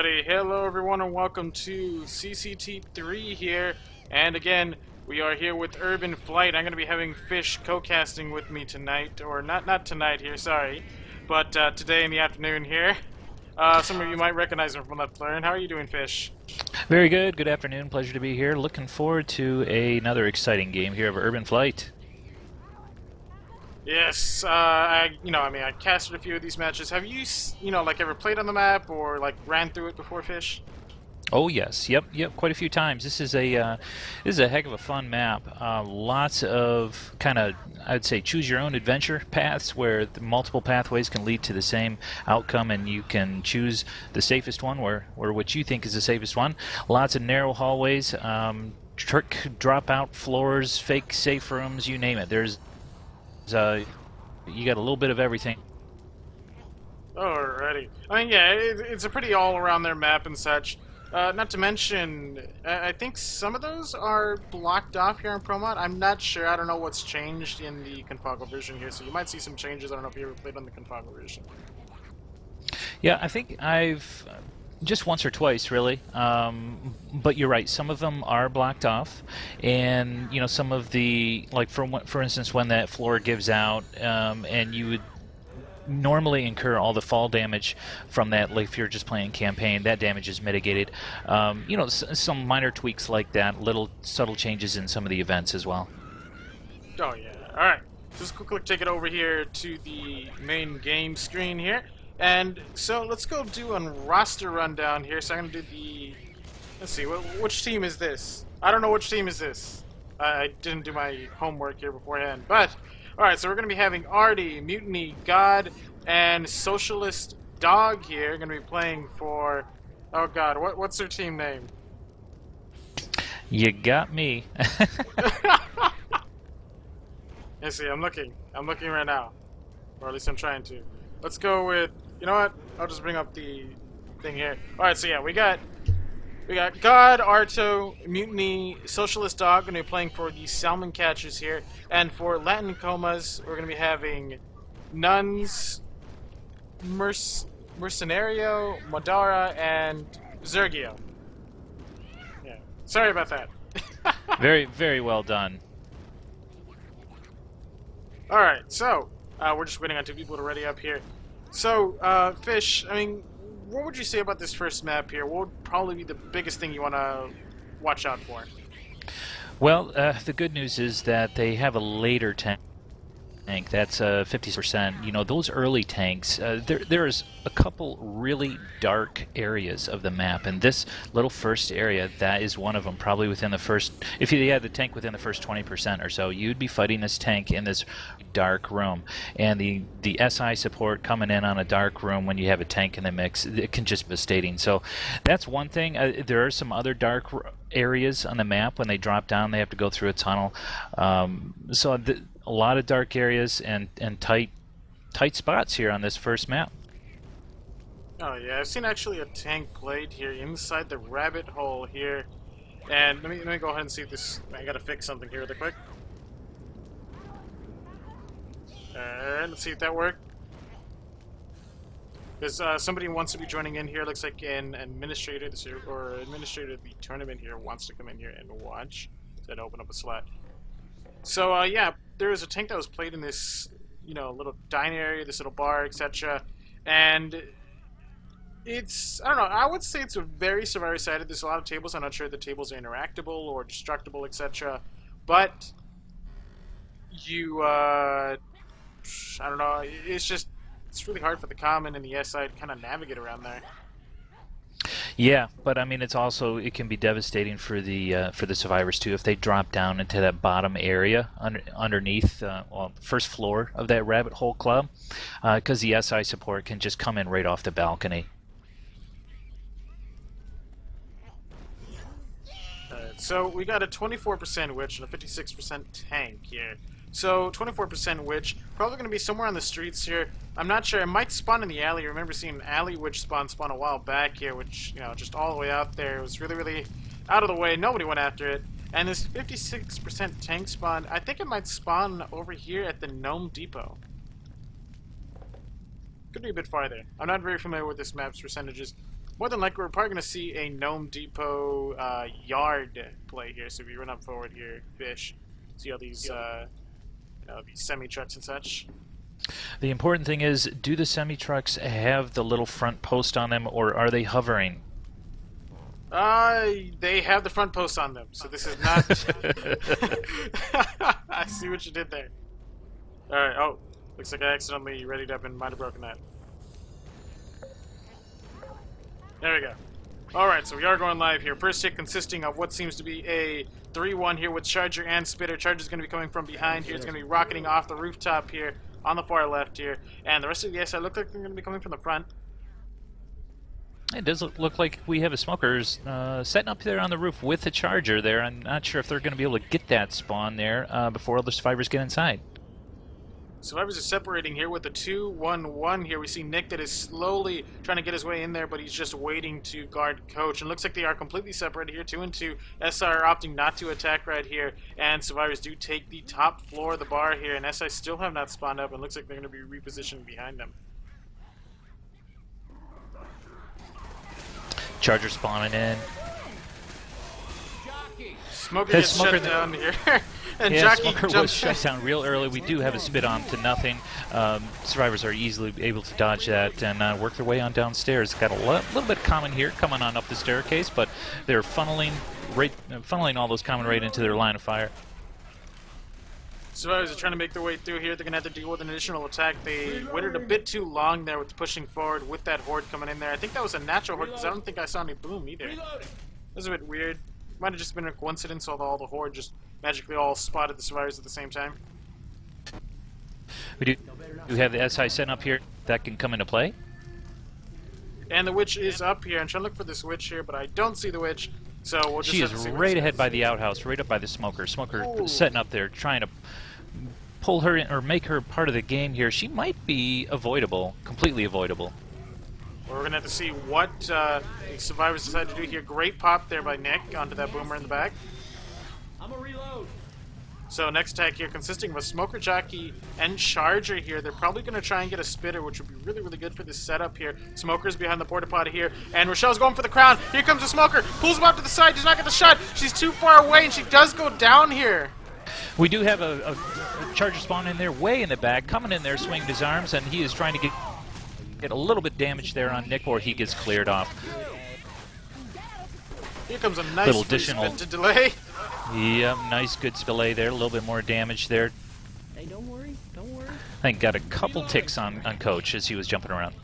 Alrighty, hello everyone and welcome to CCT3 here, and again, we are here with Urban Flight. I'm going to be having Fish co-casting with me tonight, or not tonight here, sorry, but today in the afternoon here. Some of you might recognize him from Left Learn. How are you doing, Fish? Very good. Good afternoon. Pleasure to be here. Looking forward to another exciting game here of Urban Flight. Yes, I casted a few of these matches. Have you, ever played on the map or, ran through it before, Fish? Oh yes, yep, quite a few times. This is a heck of a fun map. Lots of I'd say choose your own adventure paths where the multiple pathways can lead to the same outcome, and you can choose the safest one, or what you think is the safest one. Lots of narrow hallways, trick dropout floors, fake safe rooms, you name it. You got a little bit of everything. Alrighty. I mean, yeah, it's a pretty all-around their map and such. Not to mention, I think some of those are blocked off here in ProMod. I'm not sure. I don't know what's changed in the Confago version here, so you might see some changes. I don't know if you ever played on the Confago version. Yeah, I think I've just once or twice, really. But you're right. Some of them are blocked off, and some of the for instance, when that floor gives out, and you would normally incur all the fall damage from that. Like if you're just playing campaign, that damage is mitigated. Some minor tweaks like that, little subtle changes in some of the events as well. Oh yeah. All right. Just quickly take it over here to the main game screen here. And so let's go do a roster rundown here. So I'm going to do the... Let's see, which team is this? I don't know which team is this. I didn't do my homework here beforehand. But, alright, so we're going to be having Artie, Mutiny, God, and Socialist Dog here. Going to be playing for... Oh god, what's their team name? You got me. Let's see, I'm looking right now. Or at least I'm trying to. Let's go with... You know what? I'll just bring up the thing here. Alright, so yeah, we got God, Arto, Mutiny, Socialist Dog, going to be playing for the Salmon catchers here. And for Latin Comas, we're going to be having Nuns, Mercenario, Madara, and Zergio. Yeah. Sorry about that. Very, very well done. Alright, so, we're just waiting on two people to ready up here. So, Fish, I mean, what would you say about this first map here? What would probably be the biggest thing you want to watch out for? Well, the good news is that they have a later tank. That's 50%. Those early tanks, there's a couple really dark areas of the map, and this little first area, that is one of them. Probably within the first, if you had the tank within the first 20% or so, you'd be fighting this tank in this dark room. And the SI support coming in on a dark room when you have a tank in the mix, it can just be devastating. So that's one thing. There are some other dark areas on the map. When they drop down, they have to go through a tunnel. A lot of dark areas and tight spots here on this first map. Oh yeah, I've seen actually a tank played here inside the rabbit hole here. And let me go ahead and see if this... I gotta fix something here really quick. Let's see if that worked. Because somebody wants to be joining in here. Looks like an administrator, administrator of the tournament here wants to come in here and watch. So I'd open up a slot. So yeah, there was a tank that was played in this, little dine area, this little bar, etc. And it's, I don't know, I would say it's a very survivor-sided. There's a lot of tables. I'm not sure if the tables are interactable or destructible, etc. But I don't know, it's really hard for the common and the SI to kind of navigate around there. Yeah, but I mean, it can be devastating for the survivors too if they drop down into that bottom area underneath, the first floor of that rabbit hole club, because the SI support can just come in right off the balcony. Alright, so we got a 24% witch and a 56% tank here. So 24% witch, probably going to be somewhere on the streets here. I'm not sure. It might spawn in the alley. I remember seeing an alley witch spawn a while back here, which, just all the way out there. It was really, really out of the way. Nobody went after it. And this 56% tank spawn, I think it might spawn over here at the Gnome Depot. Could be a bit farther. I'm not very familiar with this map's percentages. more than likely we're probably going to see a Gnome Depot yard play here. So if you run up forward here, fish, see all these, you know, these semi-trucks and such. The important thing is, do the semi-trucks have the little front post on them, or are they hovering? They have the front post on them, so this is not... I see what you did there. Alright, oh, looks like I accidentally readied up and might have broken that. There we go. Alright, so we are going live here. First hit consisting of what seems to be a 3-1 here with Charger and Spitter. Charger's going to be coming from behind here. It's going to be rocketing off the rooftop here on the far left here. And the rest of the SI look like they're going to be coming from the front. It does look like we have a smokers setting up there on the roof with the Charger there. I'm not sure if they're going to be able to get that spawn there before other survivors get inside. Survivors are separating here with the 2-1-1 here. We see Nick that is slowly trying to get his way in there, but he's just waiting to guard Coach. And looks like they are completely separated here, 2 and 2. SI are opting not to attack right here, and survivors do take the top floor of the bar here, and SI still have not spawned up, and looks like they're going to be repositioned behind them. Charger spawning in. Smoker gets shut down here. And yeah, Jockey Smoker was shut down real early. We do have a spit on to nothing. Survivors are easily able to dodge that and work their way on downstairs. Got a little bit common here coming on up the staircase, but they're funneling all those common right into their line of fire. Survivors are trying to make their way through here. They're going to have to deal with an additional attack. They waited a bit too long there with pushing forward with that horde coming in there. I think that was a natural horde because I don't think I saw any boom either. That was a bit weird. Might have just been a coincidence, although all the horde just magically all spotted the survivors at the same time. We do have the SI set up here that can come into play. And the witch is up here. I'm trying to look for this witch here, but I don't see the witch. So we'll just she have is to see right ahead by the outhouse, right up by the smoker. Smoker setting up there, trying to pull her in or make her part of the game here. She might be avoidable, completely avoidable. Well, we're going to have to see what the survivors decide to do here. Great pop there by Nick onto that boomer in the back. I'm a reload. So next attack here consisting of a Smoker Jockey and Charger here. They're probably going to try and get a Spitter, which would be really, really good for this setup here. Smoker's behind the porta potty here, and Rochelle's going for the crown. Here comes the Smoker. Pulls him out to the side. Does not get the shot. She's too far away, and she does go down here. We do have a Charger spawn in there, way in the back, coming in there, swinging his arms, and he is trying to get a little bit damage there on Nick, or he gets cleared off. Here comes a nice little additional delay. Yep, nice good delay there. A little bit more damage there. Hey, don't worry, don't worry. I think got a couple ticks on Coach as he was jumping around.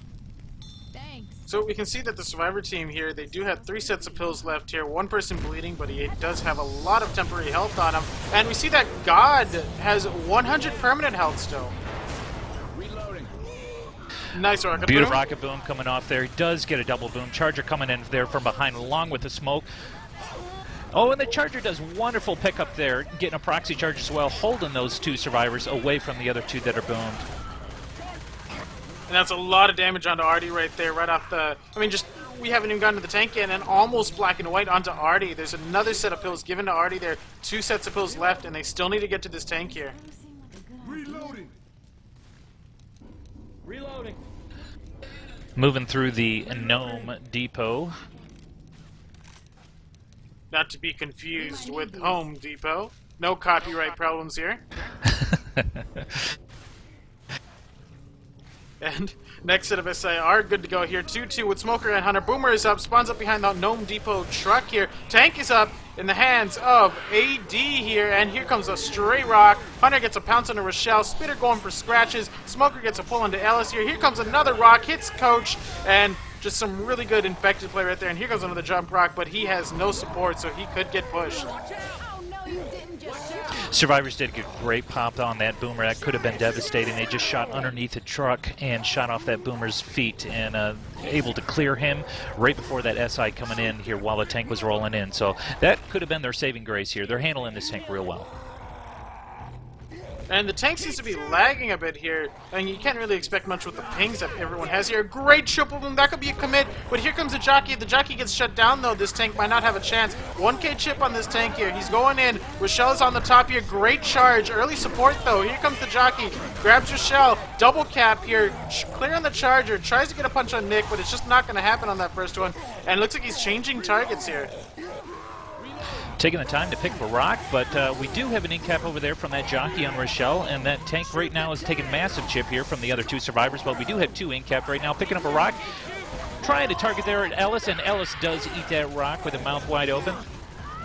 Thanks. So we can see that the survivor team here, they do have 3 sets of pills left here. One person bleeding, but he does have a lot of temporary health on him. And we see that God has 100 permanent health still. Reloading. Nice rocket Beautiful boom. rocket boom coming off there. He does get a double boom. Charger coming in there from behind along with the smoke. Oh, and the Charger does wonderful pickup there, getting a proxy charge as well, holding those 2 survivors away from the other 2 that are boomed. And that's a lot of damage onto Artie right there, right off the... I mean, just... We haven't even gotten to the tank yet, and almost black and white onto Artie. There's another set of pills given to Artie there. 2 sets of pills left, and they still need to get to this tank here. Reloading. Reloading. Moving through the Gnome Depot. Not to be confused with Home Depot. No copyright problems here. And next set of SI are good to go here. 2-2 with Smoker and Hunter. Boomer is up, spawns up behind the Gnome Depot truck here. Tank is up in the hands of AD here, and here comes a stray rock. Hunter gets a pounce on Rochelle. Spitter going for scratches. Smoker gets a pull onto Alice here. Here comes another rock, hits Coach, and just some really good infected play right there. And here comes another jump rock, but he has no support, so he could get pushed. Survivors did get great pop on that boomer. That could have been devastating. They just shot underneath the truck and shot off that boomer's feet and able to clear him right before that SI coming in here while the tank was rolling in. So that could have been their saving grace here. They're handling this tank real well. And the tank seems to be lagging a bit here, and you can't really expect much with the pings that everyone has here. Great triple boom, that could be a commit, but here comes the jockey. The jockey gets shut down though. This tank might not have a chance. 1k chip on this tank here. He's going in. Rochelle's on the top here. Great charge. Early support though. Here comes the jockey. Grabs Rochelle. Double cap here. Clear on the charger. Tries to get a punch on Nick, but it's just not going to happen on that first one. And it looks like he's changing targets here. Taking the time to pick up a rock, but we do have an in-cap over there from that jockey on Rochelle, and that tank right now is taking massive chip here from the other two survivors, but we do have two in-cap right now. Picking up a rock, trying to target there at Ellis, and Ellis does eat that rock with a mouth wide open.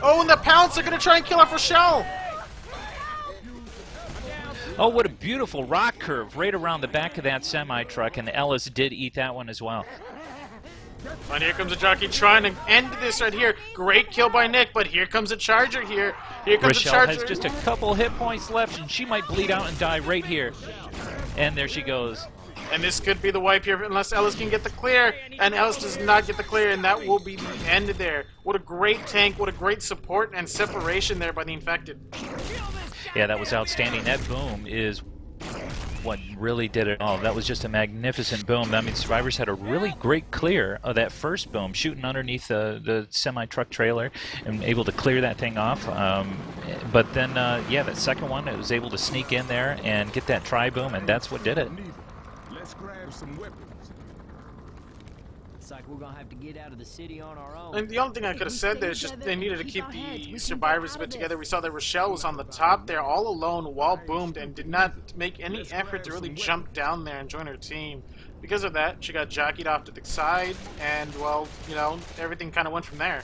Oh, and the pounce are going to try and kill off Rochelle. Oh, what a beautiful rock curve right around the back of that semi-truck, and Ellis did eat that one as well. And here comes the jockey trying to end this right here. Great kill by Nick, but here comes a charger here. Here comes Rochelle a charger. has just a couple hit points left, and she might bleed out and die right here. And there she goes. And this could be the wipe here unless Ellis can get the clear. And Ellis does not get the clear, and that will be the end there. What a great tank. What a great support and separation there by the infected. Yeah, that was outstanding. That boom is what really did it all. That was just a magnificent boom. I mean, survivors had a really great clear of that first boom, shooting underneath the semi-truck trailer and able to clear that thing off. But then, yeah, that second one, it was able to sneak in there and get that tri-boom, and that's what did it. Let's grab some weapons. It's like we're gonna have to get out of the city on our own. And the only thing I could have said there is just they needed to keep the survivors a bit together. We saw that Rochelle was on the top there all alone while boomed and did not make any effort to really jump down there and join her team. Because of that, she got jockeyed off to the side, and, well, you know, everything kind of went from there.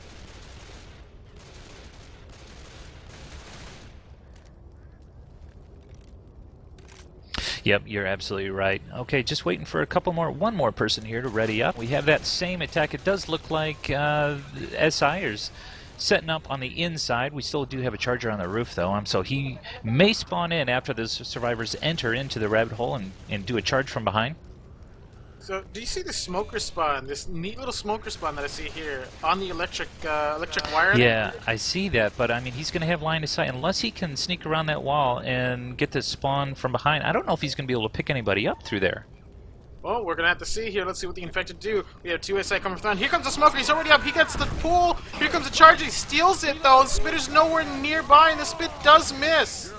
Yep, you're absolutely right. Okay, just waiting for one more person here to ready up. We have that same attack. It does look like SIers setting up on the inside. We still do have a charger on the roof, though, so he may spawn in after the survivors enter into the rabbit hole and do a charge from behind. So, do you see the smoker spawn, this neat little smoker spawn that I see here on the electric wire? Yeah, I see that, but I mean, he's going to have line of sight unless he can sneak around that wall and get the spawn from behind. I don't know if he's going to be able to pick anybody up through there. Well, we're going to have to see here. Let's see what the infected do. We have 2 SI coming from. Here comes the smoker. He's already up. He gets the pool. Here comes the charger. He steals it, though. The spitter's nowhere nearby, and the spit does miss.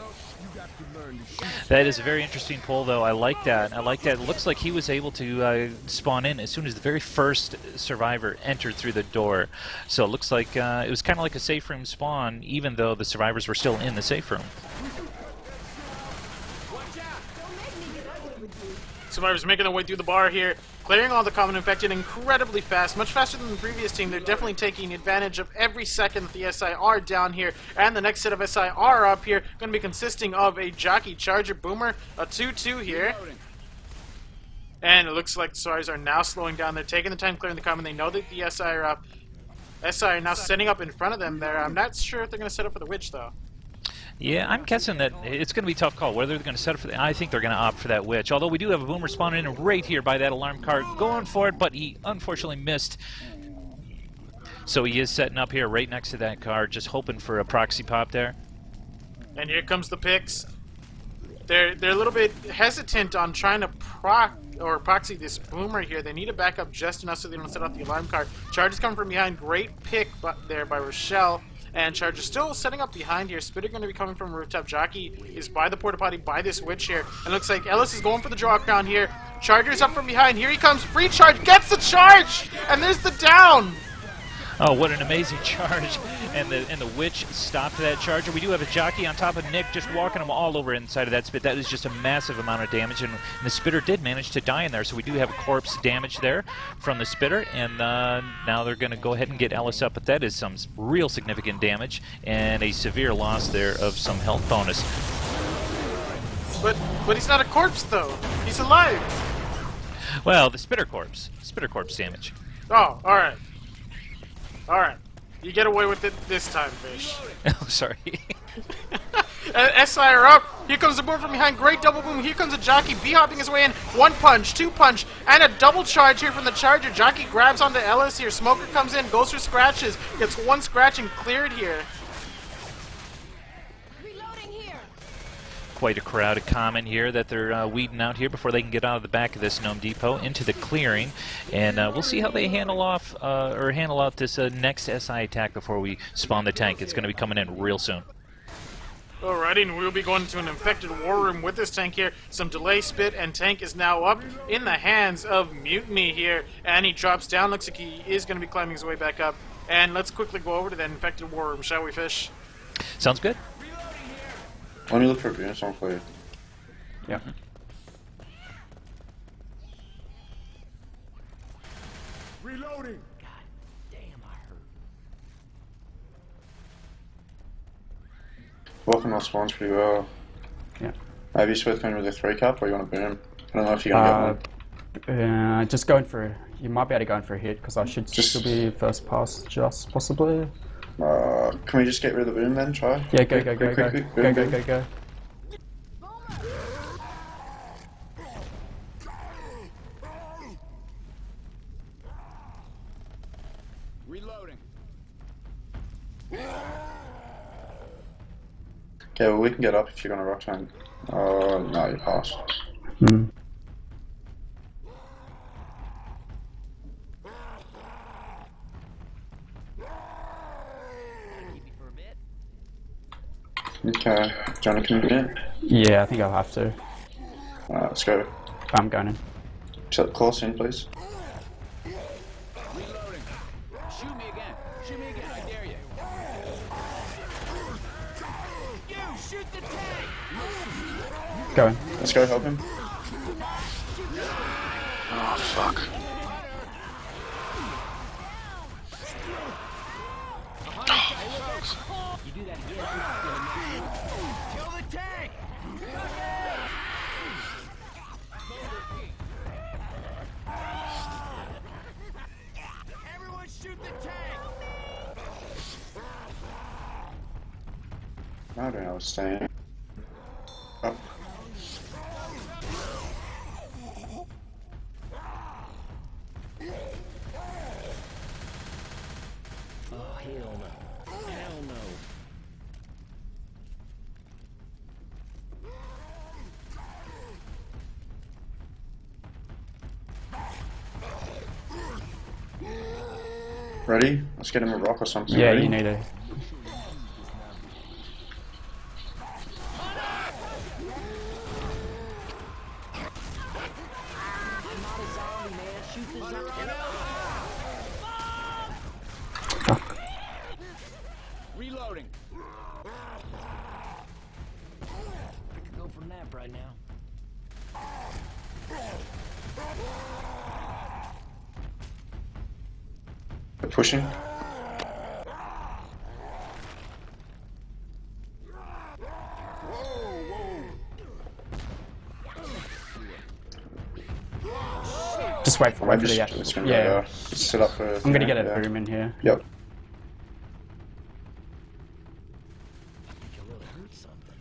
That is a very interesting pull, though. I like that. I like that. It looks like he was able to spawn in as soon as the very first survivor entered through the door. So it looks like it was kind of like a safe room spawn, even though the survivors were still in the safe room. Survivors making their way through the bar here, clearing all the common infected incredibly fast, much faster than the previous team. They're definitely taking advantage of every second that the SI are down here, and the next set of SI are up here, going to be consisting of a jockey, charger, boomer, a 2-2 here. And it looks like the survivors are now slowing down. They're taking the time clearing the common. They know that the SI are up. SI are now setting up in front of them there. I'm not sure if they're going to set up for the witch, though. Yeah, I'm guessing that it's going to be a tough call. Whether they're going to set up for I think they're going to opt for that witch. Although we do have a boomer spawning in right here by that alarm card, going for it, but he unfortunately missed. So he is setting up here right next to that card, just hoping for a proxy pop there. And here comes the picks. They're a little bit hesitant on trying to proxy this boomer here. They need to back up just enough so they don't set off the alarm card. Charge is coming from behind. Great pick there by Rochelle. And Charger still setting up behind here. Spitter going to be coming from rooftop. Jockey is by the porta potty, by this witch here. And looks like Ellis is going for the draw crown here. Charger's up from behind. Here he comes. Free charge. Gets the charge. And there's the down. Oh, what an amazing charge. And the witch stopped that charger. We do have a jockey on top of Nick, just walking him all over inside of that spit. That is just a massive amount of damage, and the spitter did manage to die in there, so we do have corpse damage there from the spitter, and now they're going to go ahead and get Ellis up, but that is some real significant damage, and a severe loss there of some health bonus. But he's not a corpse, though. He's alive. Well, the spitter corpse damage. Oh, alright. Alright. You get away with it this time, Fish. Oh, sorry. SI are up. Here comes the boom from behind. Great double boom. Here comes a jockey. B-hopping his way in. 1 punch, 2 punch, and a double charge here from the charger. Jockey grabs onto Ellis here. Smoker comes in, goes for scratches. Gets 1 scratch and cleared here. Reloading here. quite a crowd of Common here that they're weeding out here before they can get out of the back of this Gnome Depot into the clearing, and we'll see how they handle off or handle out this next SI attack before we spawn the tank. It's going to be coming in real soon. Alrighty, and we'll be going to an infected war room with this tank here. Some delay spit, and tank is now up in the hands of Mutiny here, and he drops down. Looks like he is going to be climbing his way back up. And let's quickly go over to that infected war room, shall we, Fish? Sounds good. Let me look for a bonus on for you. Yeah. Reloading. God damn, I hurt. Walking on spawns pretty well. Yeah. Have you switched in with a 3 cap or you want to boom? I don't know if you're going to get one. Just going for. You might be able to go in for a hit because I should still be first pass, just possibly. Can we just get rid of the boom then? Try? Yeah, go. Go. Reloading. Okay, well we can get up if you're going to rock tank. No, you pass. Hmm. Okay, do you want to commit? Yeah, I think I'll have to. Let's go. I'm going in. Set close in, please. Reloading. Shoot me again. Shoot me again. I dare you. You shoot the tank. Go in. Let's go help him. Oh, fuck. You do that again. Kill the tank. Everyone shoot the tank. I don't know, staying. Up. Oh, hell no. Hell no. Ready? Let's get him a rock or something. Yeah, Ready? you need to. Reloading. I could go for a nap right now. They're pushing. Just wait for the It's gonna yeah. go, just set up for. I'm gonna get a boom in here. Yep. You really hurt something.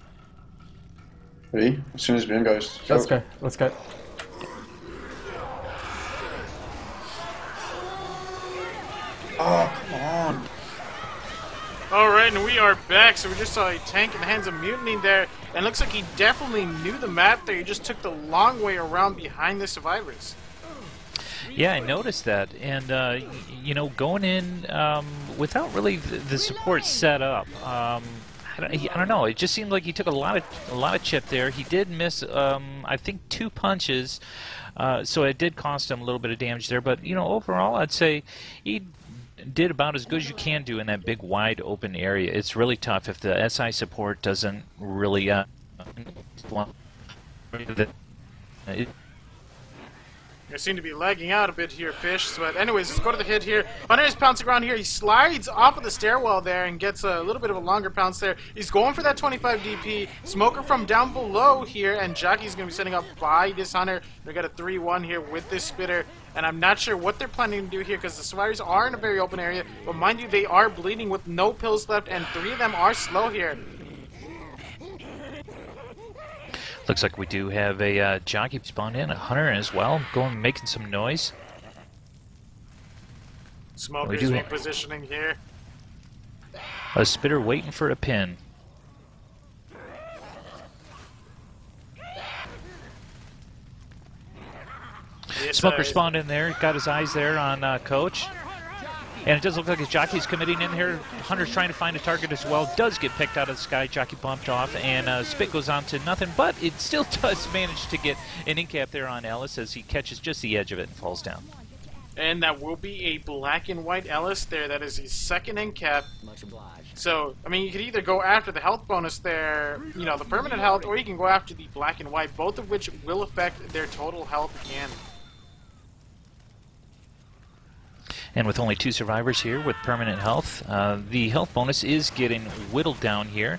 Ready? As soon as boom goes. Let's go. Let's go. Oh, come on. Alright, and we are back. So we just saw a tank in the hands of Mutiny there. And looks like he definitely knew the map there. He just took the long way around behind the survivors. Yeah, I noticed that, and you know, going in without really the support set up, I don't know. It just seemed like he took a lot of chip there. He did miss, I think, 2 punches, so it did cost him a little bit of damage there. But you know, overall, I'd say he did about as good as you can do in that big, wide open area. It's really tough if the SI support doesn't really. I seem to be lagging out a bit here, Fish. But anyways, let's go to the hit here. Hunter is pouncing around here. He slides off of the stairwell there and gets a little bit of a longer pounce there. He's going for that 25 DP. Smoker from down below here, and Jockey's going to be setting up by this Hunter. They got a 3-1 here with this Spitter. And I'm not sure what they're planning to do here because the survivors are in a very open area. But mind you, they are bleeding with no pills left, and 3 of them are slow here. Looks like we do have a jockey spawned in, a hunter as well, going making some noise. Smoker's do repositioning here. A spitter waiting for a pin. the Smoker SI. spawned in there, got his eyes there on Coach. And it does look like his jockey's committing in here. Hunter's trying to find a target as well. Does get picked out of the sky. Jockey bumped off, and Spit goes on to nothing. But it still does manage to get an in-cap there on Ellis as he catches just the edge of it and falls down. And that will be a black and white Ellis there. That is his second end cap. Much obliged. So, I mean, you could either go after the health bonus there, you know, the permanent health, or you can go after the black and white, both of which will affect their total health again. And with only 2 survivors here with permanent health, the health bonus is getting whittled down here.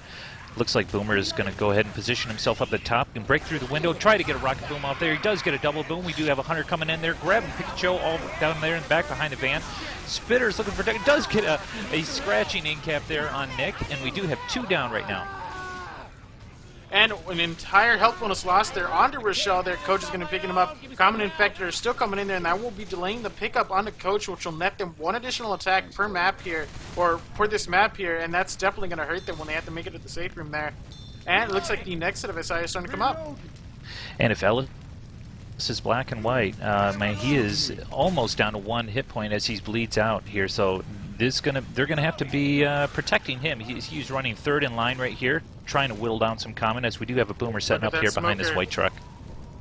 Looks like Boomer is going to go ahead and position himself up the top and break through the window, try to get a rocket boom out there. He does get a double boom. We do have a Hunter coming in there, grabbing Pikachu all down there in the back behind the van. Spitter's looking for does get a scratching in cap there on Nick, and we do have 2 down right now. And an entire health bonus lost there onto Rochelle. Their coach is going to be picking him up. Common Infected are still coming in there, and that will be delaying the pickup onto Coach, which will net them 1 additional attack per map here, or for this map here, and that's definitely going to hurt them when they have to make it to the safe room there. And it looks like the next set of SI is starting to come up. And if Ellis is black and white, man, he is almost down to 1 hit point as he bleeds out here. So they're gonna have to be protecting him. He's running 3rd in line right here, trying to whittle down some common, as we do have a Boomer setting up here behind this white truck.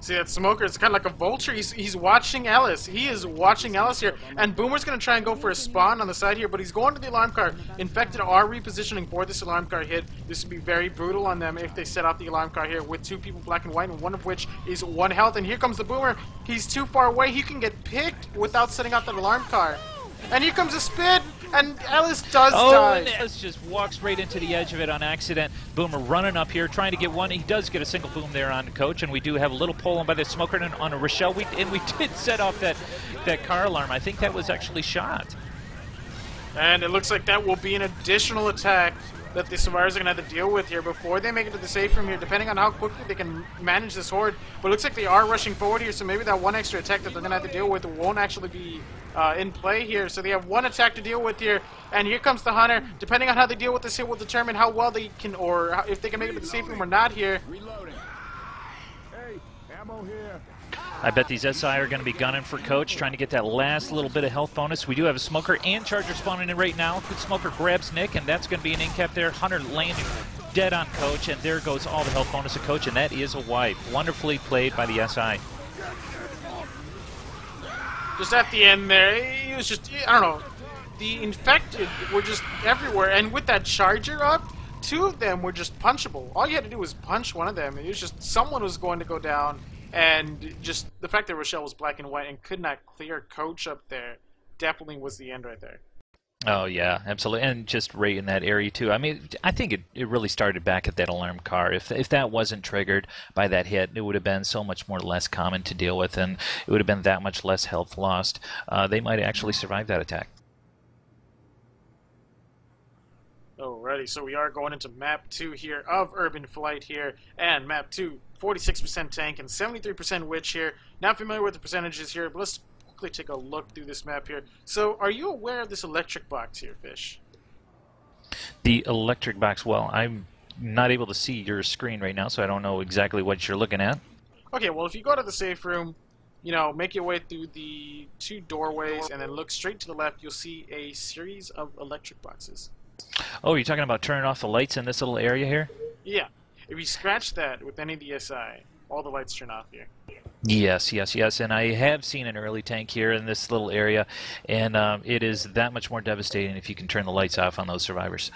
See that Smoker? It's kind of like a vulture. He's watching Ellis. He is watching Ellis here, and Boomer's going to try and go for a spawn on the side here, but he's going to the alarm car. Infected are repositioning for this alarm car hit. This would be very brutal on them if they set off the alarm car here with 2 people black and white, and one of which is 1 health. And here comes the Boomer. He's too far away. He can get picked without setting off that alarm car. And here comes a Spit, and Ellis does die. And Ellis just walks right into the edge of it on accident. Boomer running up here, trying to get 1. He does get a single boom there on Coach, and we do have a little pull on by the Smoker and on a Rochelle. We did set off that car alarm. I think that was actually shot. And it looks like that will be an additional attack that the survivors are going to have to deal with here before they make it to the safe room here, depending on how quickly they can manage this horde. But it looks like they are rushing forward here, so maybe that 1 extra attack that they're going to have to deal with won't actually be in play here. So they have 1 attack to deal with here, and here comes the Hunter. Depending on how they deal with this hit will determine how well they can, or if they can make it to the safe room or not here. Reloading. Hey, ammo here. I bet these SI are going to be gunning for Coach, trying to get that last little bit of health bonus. We do have a Smoker and Charger spawning in right now. Good Smoker grabs Nick, and that's going to be an in-cap there. Hunter landing dead on Coach, and there goes all the health bonus of Coach, and that is a wipe. Wonderfully played by the SI. Just at the end there, it was just, I don't know, the Infected were just everywhere, and with that Charger up, 2 of them were just punchable. All you had to do was punch one of them, and it was just, someone was going to go down. And just the fact that Rochelle was black and white and could not clear Coach up there definitely was the end right there. Oh, yeah, absolutely. And just right in that area, too. I mean, I think it really started back at that alarm car. If that wasn't triggered by that hit, it would have been so much more less common to deal with, and it would have been that much less health lost. They might actually survive that attack. Alrighty, so we are going into map 2 here of Urban Flight here, and map 2, 46% tank and 73% witch here. Not familiar with the percentages here, but let's quickly take a look through this map here. So, are you aware of this electric box here, Fish? The electric box, well, I'm not able to see your screen right now, so I don't know exactly what you're looking at. Okay, well, if you go to the safe room, you know, make your way through the 2 doorways and then look straight to the left, you'll see a series of electric boxes. Oh, you're talking about turning off the lights in this little area here? Yeah. If you scratch that with any of the SI, all the lights turn off here. Yes, yes, yes. And I have seen an early tank here in this little area, and it is that much more devastating if you can turn the lights off on those survivors.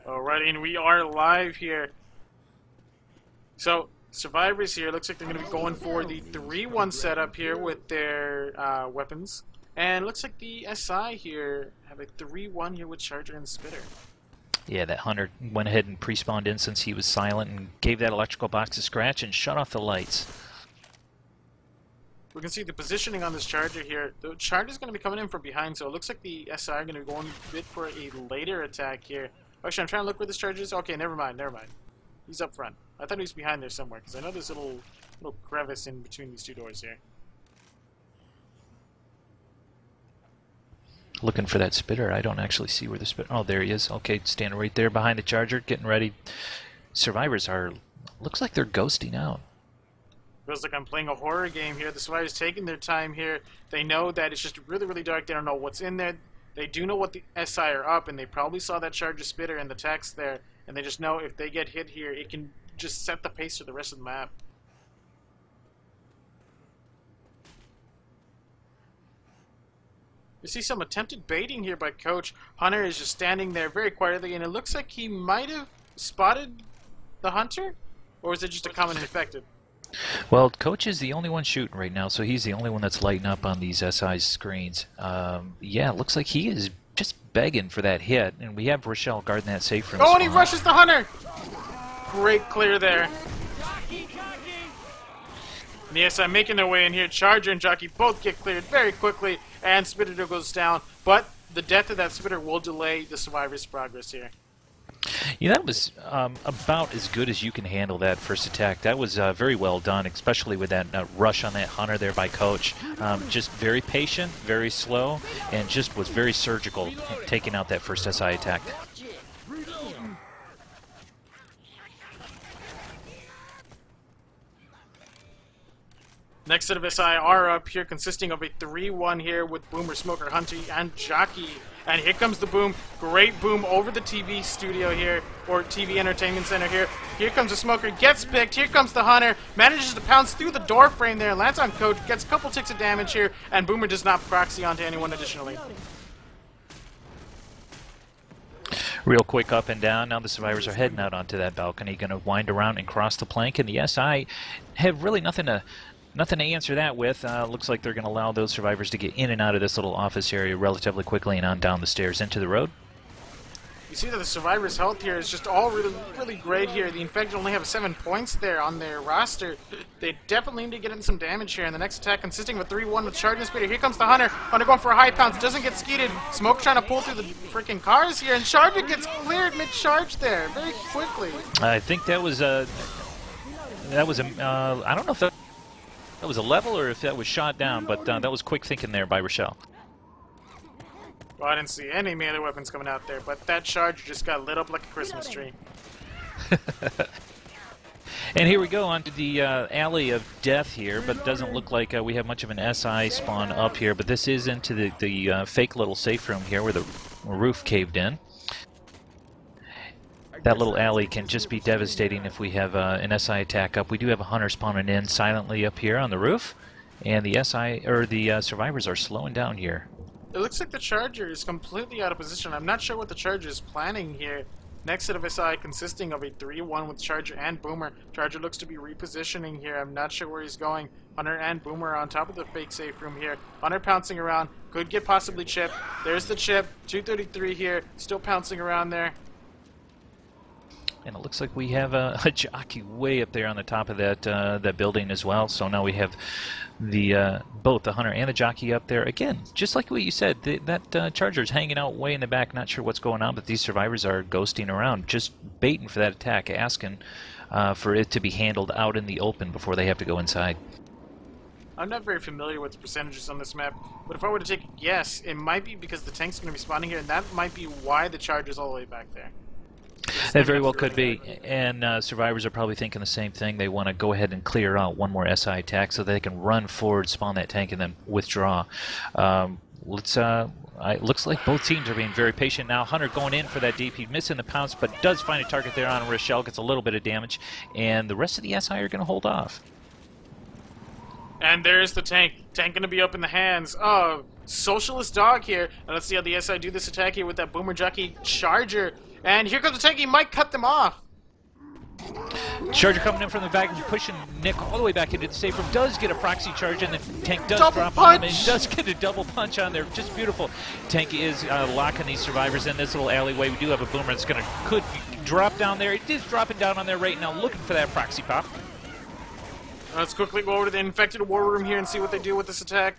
Alright, and we are live here. So, survivors here, looks like they're going to be going for the 3-1 setup here with their weapons. And looks like the SI here have a 3-1 here with Charger and Spitter. Yeah, that Hunter went ahead and pre-spawned in since he was silent and gave that electrical box a scratch and shut off the lights. We can see the positioning on this Charger here. The Charger's going to be coming in from behind, so it looks like the SI are going to be going a bit for a later attack here. Actually, I'm trying to look where this Charger is. Okay, never mind, never mind. He's up front. I thought he was behind there somewhere, because I know there's a little crevice in between these 2 doors here. Looking for that Spitter. I don't actually see where the Spitter... Oh, there he is. Okay, standing right there behind the Charger, getting ready. Survivors are... Looks like they're ghosting out. Feels like I'm playing a horror game here. The survivors taking their time here. They know that it's just really, really dark. They don't know what's in there. They do know what the SI are up, and they probably saw that Charger Spitter and the text there, and they just know if they get hit here, it can just set the pace for the rest of the map. You see some attempted baiting here by Coach. Hunter is just standing there very quietly, and it looks like he might have spotted the Hunter? Or is it just a common infected? Well, Coach is the only one shooting right now, so he's the only one that's lighting up on these SI screens. Yeah, it looks like he is just begging for that hit, and we have Rochelle guarding that safe room. Oh, and he rushes the Hunter! Great clear there. And the SI making their way in here. Charger and Jockey both get cleared very quickly, and Spitter goes down. But the death of that Spitter will delay the survivors' progress here. Yeah, that was about as good as you can handle that first attack. That was very well done, especially with that rush on that Hunter there by Coach. Just very patient, very slow, and just was very surgical taking out that first SI attack. Next set of SI are up here, consisting of a 3-1 here with Boomer, Smoker, Hunter, and Jockey. And here comes the boom. Great boom over the TV studio here, or TV entertainment center here. Here comes the Smoker, gets picked. Here comes the Hunter, manages to pounce through the door frame there, lands on Coach, gets a couple ticks of damage here, and Boomer does not proxy onto anyone additionally. Real quick up and down. Now the survivors are heading out onto that balcony, going to wind around and cross the plank, and the SI have really nothing to answer that with. Looks like they're going to allow those survivors to get in and out of this little office area relatively quickly and on down the stairs into the road. You see that the survivors' health here is just all really, really great here. The infected only have 7 points there on their roster. They definitely need to get in some damage here. And the next attack consisting of a 3-1 with Charging Spitter. Here comes the Hunter. Hunter going for a high pounce. Doesn't get skeeted. Smoke trying to pull through the freaking cars here. And Charger gets cleared mid-charge there very quickly. I think that was a... I don't know if that was a level or if that was shot down, but that was quick thinking there by Rochelle. Well, I didn't see any melee weapons coming out there, but that Charger just got lit up like a Christmas tree. And here we go onto the alley of death here, but it doesn't look like we have much of an SI spawn up here, but this is into the fake little safe room here where the roof caved in. That little alley can just be devastating if we have an SI attack up. We do have a Hunter spawning in silently up here on the roof, and the survivors are slowing down here. It looks like the Charger is completely out of position. I'm not sure what the Charger is planning here. Next set of SI consisting of a 3-1 with Charger and Boomer. Charger looks to be repositioning here. I'm not sure where he's going. Hunter and Boomer are on top of the fake safe room here. Hunter pouncing around. Could get possibly Chip. There's the Chip. 233 here. Still pouncing around there. And it looks like we have a Jockey way up there on the top of that building as well. So now we have the both the Hunter and the Jockey up there. Again, just like what you said, that Charger's hanging out way in the back, not sure what's going on, but these survivors are ghosting around, just baiting for that attack, asking for it to be handled out in the open before they have to go inside. I'm not very familiar with the percentages on this map, but if I were to take a guess, it might be because the tank's going to be spawning here, and that might be why the Charger's all the way back there. That very well could be, and survivors are probably thinking the same thing. They want to go ahead and clear out one more SI attack so they can run forward, spawn that tank, and then withdraw. It looks like both teams are being very patient now. Hunter going in for that DP, missing the pounce, but does find a target there on Rochelle, gets a little bit of damage, and the rest of the SI are going to hold off. And there's the tank. Tank going to be up in the hands of Socialist Dog here. And let's see how the SI do this attack here with that Boomer Jockey Charger. And here comes the tank. He might cut them off. Charger coming in from the back and pushing Nick all the way back into the safe room. Does get a proxy charge, and the tank does Double drop punch. on him. And does get a double punch on there. Just beautiful. Tank is locking these survivors in this little alleyway. We do have a Boomer that's could drop down there. It is dropping down on there right now, looking for that proxy pop. Let's quickly go over to the infected war room here and see what they do with this attack.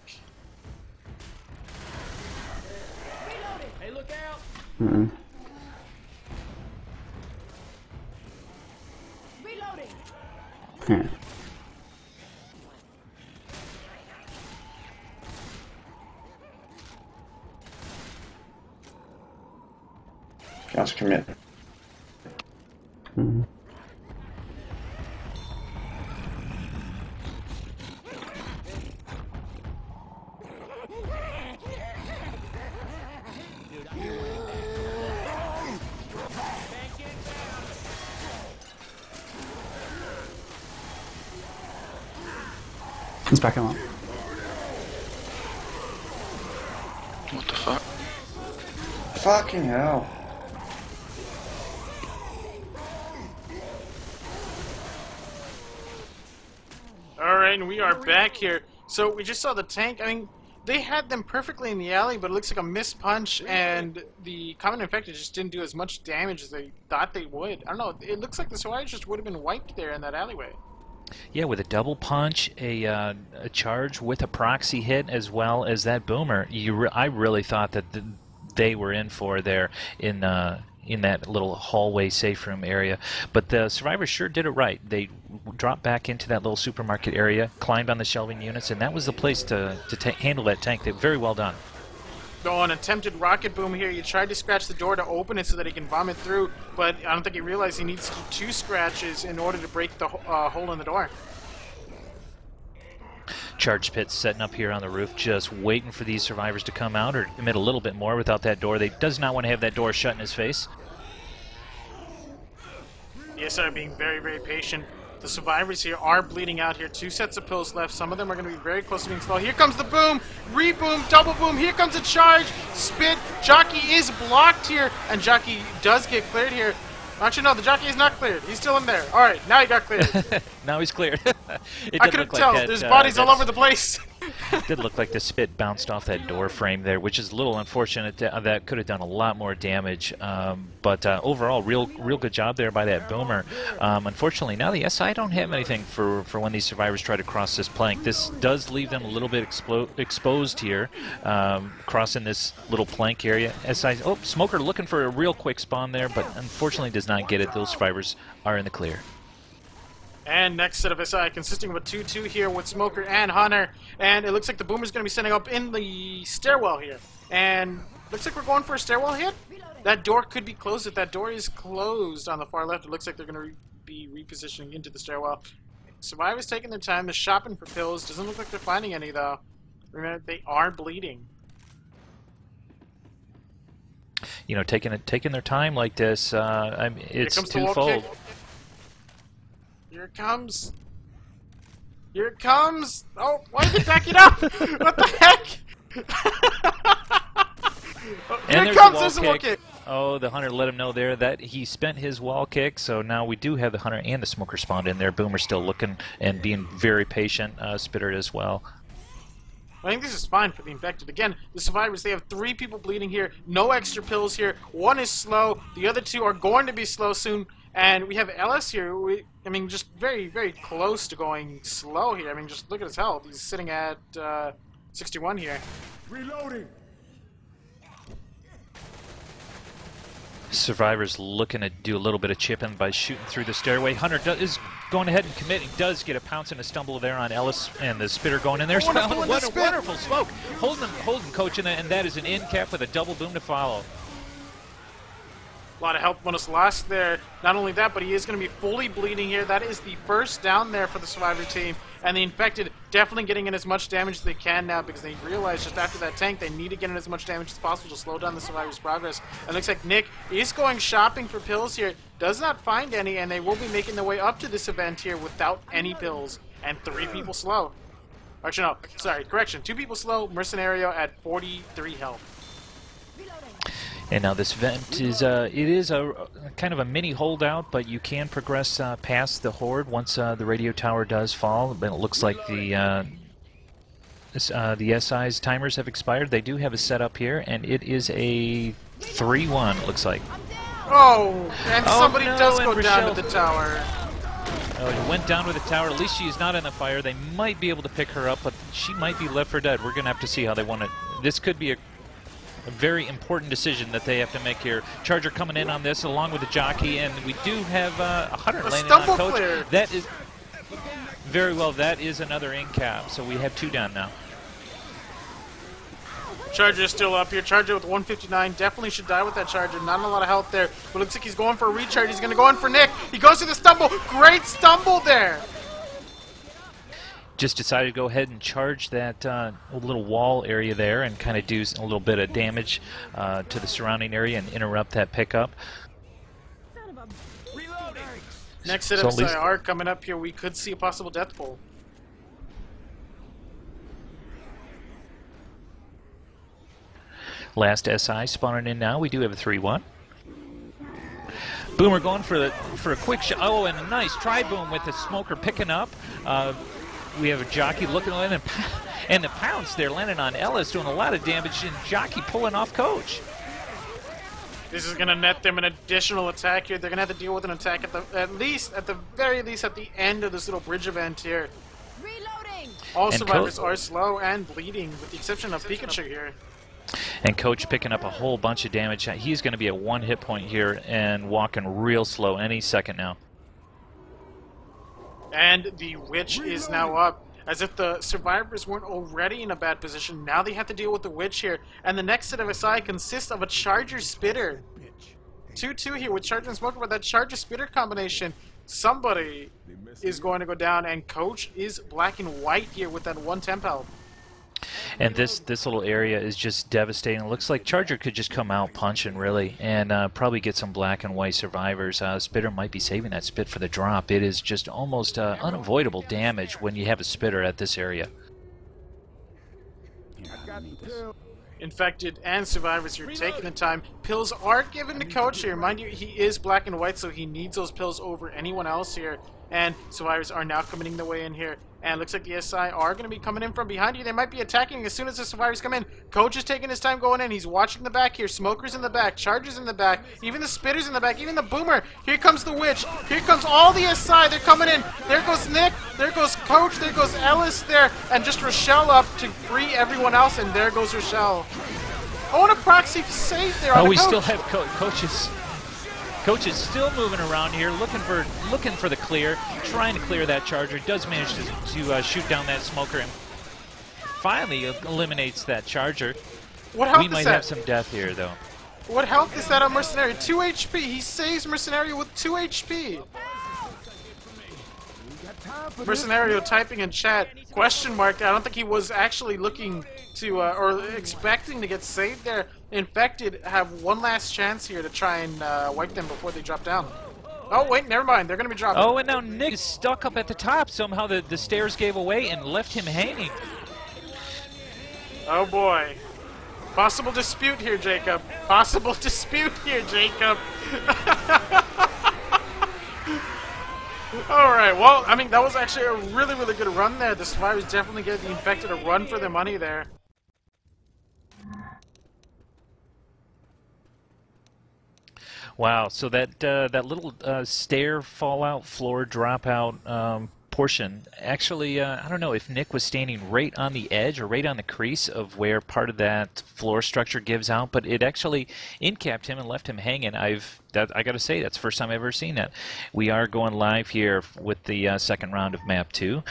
Hey, look out! Reloading. Let's commit. Let's back him up. What the fuck? Fucking hell. Alright, and we are back here. So we just saw the tank. I mean, they had them perfectly in the alley, but it looks like a missed punch, and the common infected just didn't do as much damage as they thought they would. I don't know, it looks like the survivors just would have been wiped there in that alleyway. Yeah, with a double punch, a charge with a proxy hit, as well as that boomer, I really thought that they were in for there in that little hallway safe room area. But the survivors sure did it right. They dropped back into that little supermarket area, climbed on the shelving units, and that was the place to handle that tank. They very well done. Oh, an attempted rocket boom here. He tried to scratch the door to open it so that he can bomb it through, but I don't think he realized he needs 2 scratches in order to break the hole in the door. Charge pits setting up here on the roof, just waiting for these survivors to come out or emit a little bit more without that door. They does not want to have that door shut in his face. Yes, sir, being very, very patient. The survivors here are bleeding out here. 2 sets of pills left. Some of them are going to be very close to being slow. Here comes the boom! Reboom! Double boom! Here comes a charge! Spit! Jockey is blocked here, and Jockey does get cleared here. Actually, no, the Jockey is not cleared. He's still in there. Alright, now he got cleared. Now he's cleared. I couldn't tell. There's bodies all over the place. It did look like the spit bounced off that door frame there, which is a little unfortunate. That could have done a lot more damage. But overall, real good job there by that boomer. Unfortunately, now the SI don't have anything for when these survivors try to cross this plank. This does leave them a little bit exposed here, crossing this little plank area. SI, oh, Smoker looking for a real quick spawn there, but unfortunately does not get it. Those survivors are in the clear. And next set of SI consisting of a 2-2 here with Smoker and Hunter. And it looks like the Boomer's going to be setting up in the stairwell here. And looks like we're going for a stairwell hit. That door could be closed. If that door is closed on the far left, it looks like they're going to be repositioning into the stairwell. Survivors taking their time. They're shopping for pills. Doesn't look like they're finding any, though. Remember, they are bleeding. You know, taking their time like this, it's twofold. Here it comes. Here it comes. Oh, why did they back it up? What the heck? Here it comes. There's a wall kick. Oh, the Hunter let him know there that he spent his wall kick, so now we do have the Hunter and the Smoker spawned in there. Boomer still looking and being very patient. Spitter as well. I think this is fine for the infected. Again, the survivors, they have 3 people bleeding here. No extra pills here. 1 is slow. The other 2 are going to be slow soon. And we have Ellis here. I mean, just very, very close to going slow here. I mean, just look at his health. He's sitting at 61 here. Reloading. Survivors looking to do a little bit of chipping by shooting through the stairway. Hunter is going ahead and committing. Does get a pounce and a stumble there on Ellis, and the Spitter going in there. What a wonderful smoke. Holding coach in there, and that is an in cap with a double boom to follow. A lot of health bonus lost there. Not only that, but he is going to be fully bleeding here. That is the first down there for the survivor team. And the infected definitely getting in as much damage as they can now because they realize just after that tank they need to get in as much damage as possible to slow down the survivor's progress. And it looks like Nick is going shopping for pills here. Does not find any, and they will be making their way up to this event here without any pills. And 3 people slow. Actually, no. Sorry, correction. 2 people slow. Mercenario at 43 health. And now this vent is it is a kind of a mini holdout, but you can progress past the horde once the radio tower does fall. But it looks like the SI's timers have expired. They do have a setup here, and it is a 3-1. It looks like. Oh, and somebody no, does go Rochelle. down to the tower. Oh, he went down with the tower. At least she is not in the fire. They might be able to pick her up, but she might be left for dead. We're gonna have to see how they want to. This could be a very important decision that they have to make here. Charger coming in on this along with the Jockey, and we do have a Hunter landing on Coach. Clear. That is very well. That is another in cap, so we have 2 down now. Charger is still up here. Charger with 159. Definitely should die with that Charger. Not a lot of health there. But looks like he's going for a recharge. He's going to go in for Nick. He goes to the stumble. Great stumble there. Just decided to go ahead and charge that little wall area there and kind of do a little bit of damage to the surrounding area and interrupt that pickup. Next set of SIR coming up here. We could see a possible death pool. Last SI spawning in now. We do have a 3-1. Boomer going for a quick shot. Oh, and a nice tri-boom with the smoker picking up. We have a jockey looking in, and the pounce there landing on Ellis, doing a lot of damage, and jockey pulling off Coach. This is going to net them an additional attack here. They're going to have to deal with an attack at the very least at the end of this little bridge event here. Reloading. All survivors are slow and bleeding, with the exception of Pikachu here. And Coach picking up a whole bunch of damage. He's going to be at 1 hit point here and walking real slow any second now. And the Witch is now up. As if the survivors weren't already in a bad position, now they have to deal with the Witch here. And the next set of SI consists of a Charger Spitter. 2-2 here with Charger and Smoker, but that Charger Spitter combination, somebody is going to go down, and Coach is black and white here with that 1 temp health. And this little area is just devastating. It looks like Charger could just come out punching, really, and probably get some black and white survivors. Spitter might be saving that spit for the drop. It is just almost unavoidable damage when you have a Spitter at this area. Infected and survivors here taking the time. Pills are given to Coach here. Mind you, he is black and white, so he needs those pills over anyone else here. And survivors are now committing their way in here. And it looks like the SI are going to be coming in from behind you. They might be attacking as soon as the survivors come in. Coach is taking his time going in. He's watching the back here. Smoker's in the back. Charger's in the back. Even the Spitter's in the back. Even the Boomer. Here comes the Witch. Here comes all the SI. They're coming in. There goes Nick. There goes Coach. There goes Ellis there. And just Rochelle up to free everyone else. And there goes Rochelle. Oh, and a proxy save there on the we Coach. still have Coaches. Coach is still moving around here, looking for the clear, trying to clear that Charger. Does manage to shoot down that Smoker and finally eliminates that Charger. What health we is might that? have some death here, though. What health is that on Mercenary? 2 HP. He saves Mercenario with 2 HP. Mercenario typing in chat, question mark. I don't think he was actually looking to, or expecting to get saved there. Infected have one last chance here to try and wipe them before they drop down. Oh, wait, never mind. They're going to be dropping. Oh, and now Nick is stuck up at the top. Somehow the stairs gave away and left him hanging. Oh, boy. Possible dispute here, Jacob. Possible dispute here, Jacob. Alright, well, I mean, that was actually a really, really good run there. The survivors definitely gave the Infected a run for their money there. Wow, so that little stair fallout, floor dropout portion, actually, I don't know if Nick was standing right on the edge or right on the crease of where part of that floor structure gives out, but it actually incapped him and left him hanging. I got to say, that's the first time I've ever seen that. We are going live here with the second round of Map 2.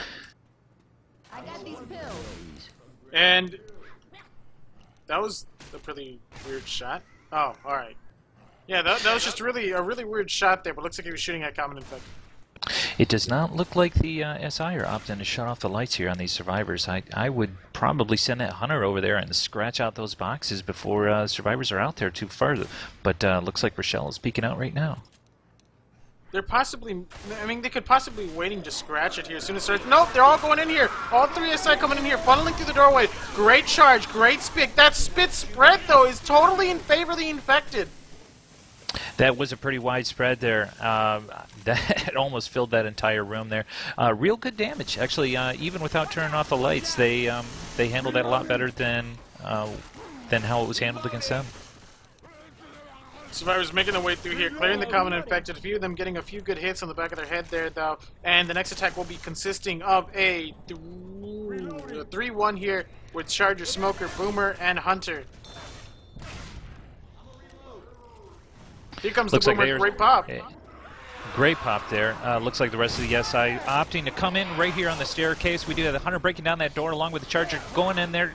I got these pills. And that was a pretty weird shot. Oh, alright. Yeah, that was just a really weird shot there, but looks like he was shooting at Common Infected. It does not look like the SI are opting to shut off the lights here on these survivors. I would probably send that Hunter over there and scratch out those boxes before survivors are out there too further. But looks like Rochelle is peeking out right now. They're possibly, I mean, they could possibly be waiting to scratch it here as soon as it starts. Nope, they're all going in here. All 3 SI coming in here, funneling through the doorway. Great charge, great spit. That spit spread, though, is totally in favor of the Infected. That was a pretty wide spread there. That almost filled that entire room there. Real good damage, actually. Even without turning off the lights, they handled that a lot better than how it was handled against them. Survivors making their way through here, clearing the Common Infected. A few of them getting a few good hits on the back of their head there, though. And the next attack will be consisting of a 3-1 here with Charger, Smoker, Boomer, and Hunter. Here comes Looks the Boomer, like great pop. Great pop there. Looks like the rest of the SI opting to come in right here on the staircase. We do have the Hunter breaking down that door along with the Charger going in there.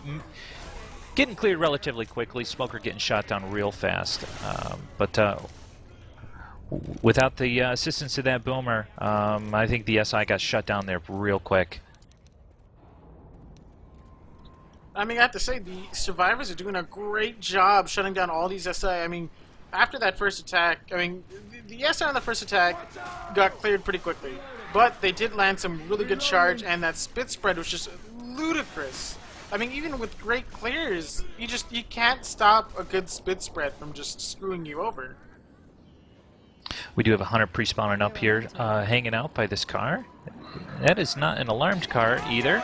Getting cleared relatively quickly. Smoker getting shot down real fast. But without the assistance of that Boomer, I think the SI got shut down there real quick. I mean, I have to say, the survivors are doing a great job shutting down all these SI. I mean, after that first attack, I mean, the SI on the first attack got cleared pretty quickly. But they did land some really good charge, and that spit spread was just ludicrous. I mean, even with great clears, you can't stop a good spit spread from just screwing you over. We do have a hunter pre-spawning up here, hanging out by this car. That is not an alarmed car either.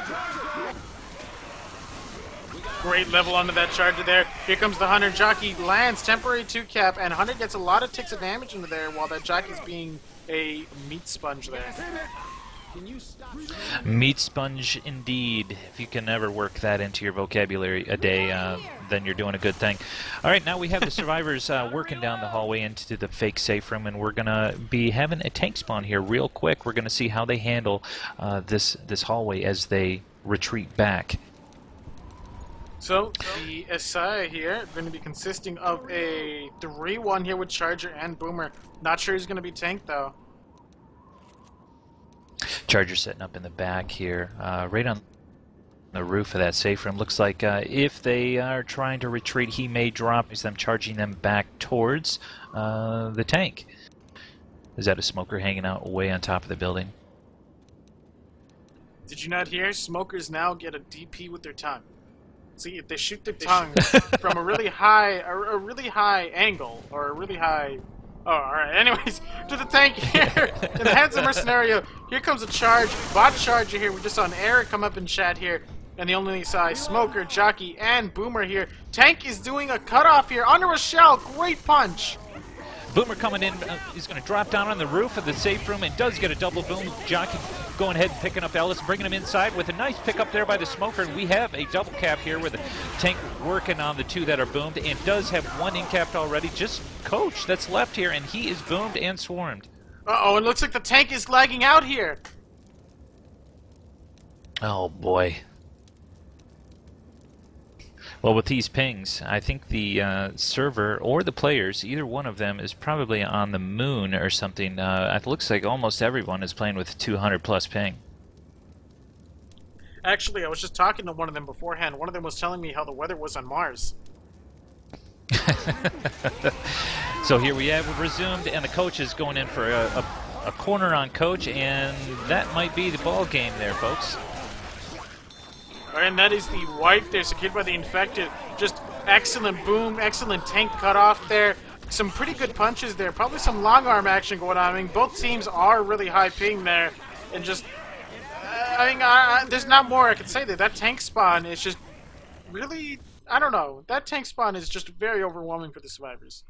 Great level onto that charger there. Here comes the Hunter. Jockey lands temporary 2-cap, and Hunter gets a lot of ticks of damage into there while that Jockey's being a meat sponge there. Meat sponge indeed. If you can ever work that into your vocabulary a day, then you're doing a good thing. All right, now we have the survivors working down the hallway into the fake safe room, and we're going to be having a tank spawn here real quick. We're going to see how they handle this hallway as they retreat back. So, the SI here going to be consisting of a 3-1 here with Charger and Boomer. Not sure who's going to be tanked, though. Charger setting up in the back here, right on the roof of that safe room. Looks like if they are trying to retreat, he may drop them, charging them back towards the tank. Is that a smoker hanging out way on top of the building? Did you not hear? Smokers now get a DP with their tongue. See, if they shoot their tongue from a really high angle, or a really high... Oh, alright. Anyways, to the tank here. In the handsome scenario, here comes a charge. Bot charger here. We just saw an Eric come up in chat here. And the only side, Smoker, Jockey, and Boomer here. Tank is doing a cutoff here. Under a shell. Great punch. Boomer coming in. He's going to drop down on the roof of the safe room and does get a double boom. Jockey going ahead and picking up Ellis, bringing him inside with a nice pickup there by the Smoker. And we have a double cap here with the tank working on the two that are boomed, and does have one incapped already. Just Coach that's left here, and he is boomed and swarmed. Uh-oh, it looks like the tank is lagging out here. Oh, boy. Well, with these pings, I think the server or the players, either one of them, is probably on the moon or something. It looks like almost everyone is playing with 200+ ping. Actually, I was just talking to one of them beforehand. One of them was telling me how the weather was on Mars. So here we have resumed, and the coach is going in for a corner on Coach, and that might be the ball game there, folks. And that is the wipe there, secured by the Infected. Just excellent boom, excellent tank cutoff there. Some pretty good punches there. Probably some long arm action going on. I mean, both teams are really high ping there. And just, there's not more I could say there. That tank spawn is just really, I don't know. That tank spawn is just very overwhelming for the survivors.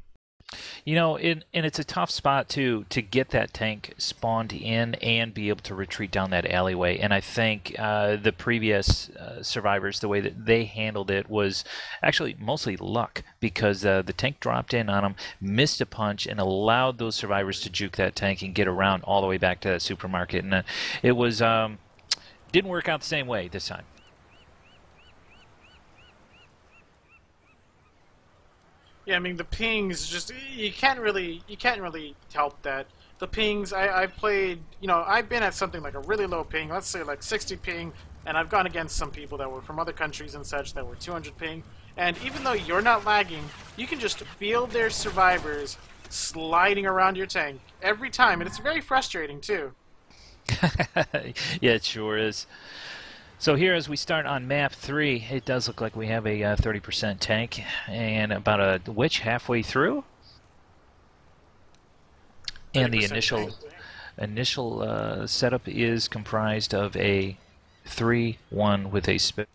You know, and it's a tough spot to get that tank spawned in and be able to retreat down that alleyway. And I think the previous survivors, the way that they handled it was actually mostly luck, because the tank dropped in on them, missed a punch, and allowed those survivors to juke that tank and get around all the way back to that supermarket. And it was didn't work out the same way this time. Yeah, I mean the pings just you can't really help that. The pings I've played, you know, I've been at something like a really low ping, let's say like 60 ping, and I've gone against some people that were from other countries and such that were 200 ping, and even though you're not lagging, you can just feel their survivors sliding around your tank every time, and it's very frustrating too. Yeah, it sure is. So here, as we start on map 3, it does look like we have a 30% tank, and about a witch halfway through. And the initial setup is comprised of a 3-1 with a spitter.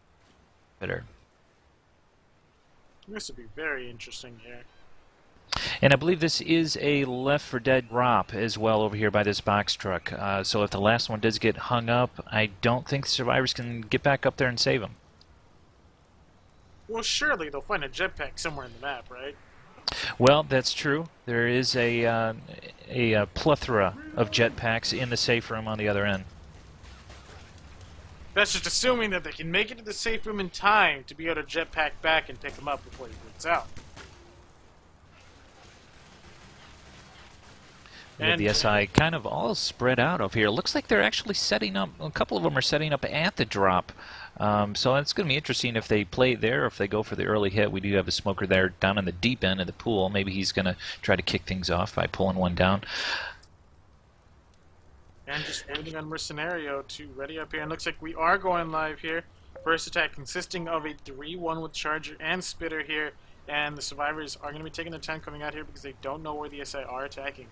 This would be very interesting here. And I believe this is a Left 4 Dead drop as well over here by this box truck. So if the last one does get hung up, I don't think the survivors can get back up there and save them. Well, surely they'll find a jetpack somewhere in the map, right? Well, that's true. There is a plethora of jetpacks in the safe room on the other end. That's just assuming that they can make it to the safe room in time to be able to jetpack back and pick them up before he gets out. With the SI kind of all spread out over here. Looks like they're actually setting up, a couple of them are setting up at the drop. So it's going to be interesting if they play there or if they go for the early hit. We do have a smoker there down in the deep end of the pool. Maybe he's going to try to kick things off by pulling one down. And just waiting on Mercenario to ready up here. And looks like we are going live here. First attack consisting of a 3-1 with Charger and Spitter here, and the survivors are going to be taking their time coming out here because they don't know where the SI are attacking.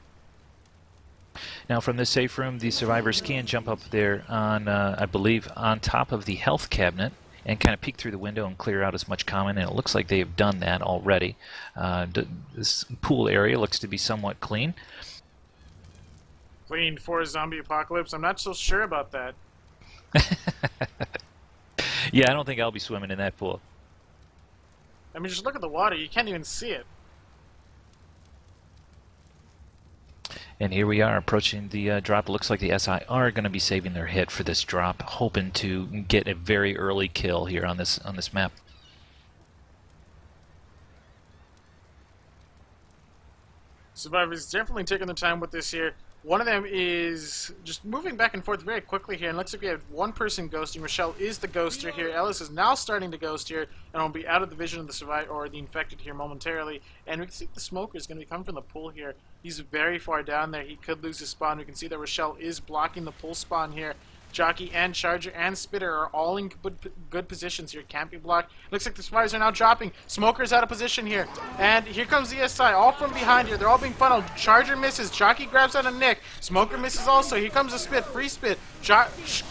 Now from this safe room, the survivors can jump up there on, I believe, on top of the health cabinet and kind of peek through the window and clear out as much common, and it looks like they have done that already. This pool area looks to be somewhat clean. Clean for a zombie apocalypse? I'm not so sure about that. Yeah, I don't think I'll be swimming in that pool. I mean, just look at the water. You can't even see it. And here we are approaching the drop. It looks like the SI are going to be saving their hit for this drop, hoping to get a very early kill here on this map. Survivors definitely taking the time with this here. One of them is just moving back and forth very quickly here, and looks like we have one person ghosting. Rochelle is the ghoster here. Ellis is now starting to ghost here, and will be out of the vision of the survivor or the infected here momentarily. And we can see the smoker is going to be coming from the pool here. He's very far down there. He could lose his spawn. We can see that Rochelle is blocking the pool spawn here. Jockey and Charger and Spitter are all in good positions here. Can't be blocked. Looks like the survivors are now dropping. Smoker's out of position here. And here comes the SI, all from behind here. They're all being funneled. Charger misses. Jockey grabs out a Nick. Smoker misses also. Here comes a Spit. Free Spit.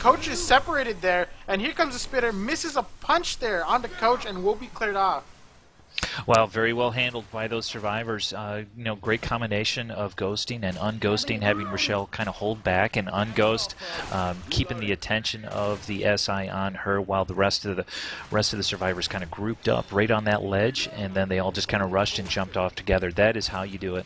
Coach is separated there. And here comes a Spitter. Misses a punch there onto Coach and will be cleared off. Well, very well handled by those survivors. You know, great combination of ghosting and unghosting, having Rochelle kind of hold back and unghost, keeping the attention of the SI on her while the rest of the survivors kind of grouped up right on that ledge, and then they all just kind of rushed and jumped off together. That is how you do it.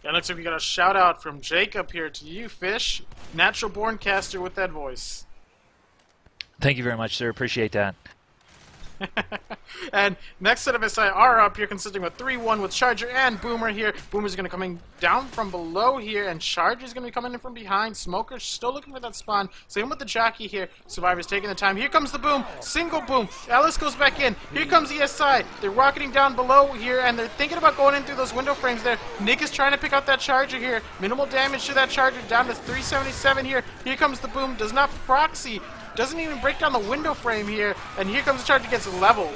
Yeah, looks like we got a shout out from Jacob here to you, Fish. Natural born caster with that voice. Thank you very much, sir. Appreciate that. And next set of SI are up here, consisting of 3-1 with Charger and Boomer here. Boomer's going to coming down from below here, and Charger's going to be coming in from behind. Smoker's still looking for that spawn. Same with the Jockey here. Survivors taking the time. Here comes the boom. Single boom. Ellis goes back in. Here comes the SI. They're rocketing down below here, and they're thinking about going in through those window frames there. Nick is trying to pick out that Charger here. Minimal damage to that Charger, down to 377 here. Here comes the boom. Does not proxy. Doesn't even break down the window frame here, and here comes the Charger, gets leveled.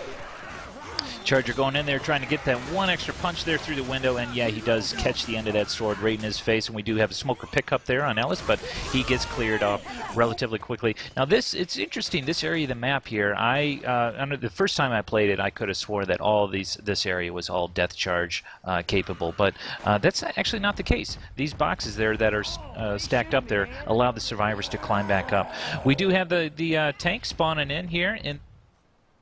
Charger going in there trying to get that one extra punch there through the window, and yeah, he does catch the end of that sword right in his face, and we do have a smoker pickup there on Ellis, but he gets cleared off relatively quickly. Now it's interesting, this area of the map here, the first time I played it, I could have swore that this area was all death charge capable, but that's actually not the case. These boxes there that are stacked up there allow the survivors to climb back up. We do have the tank spawning in here in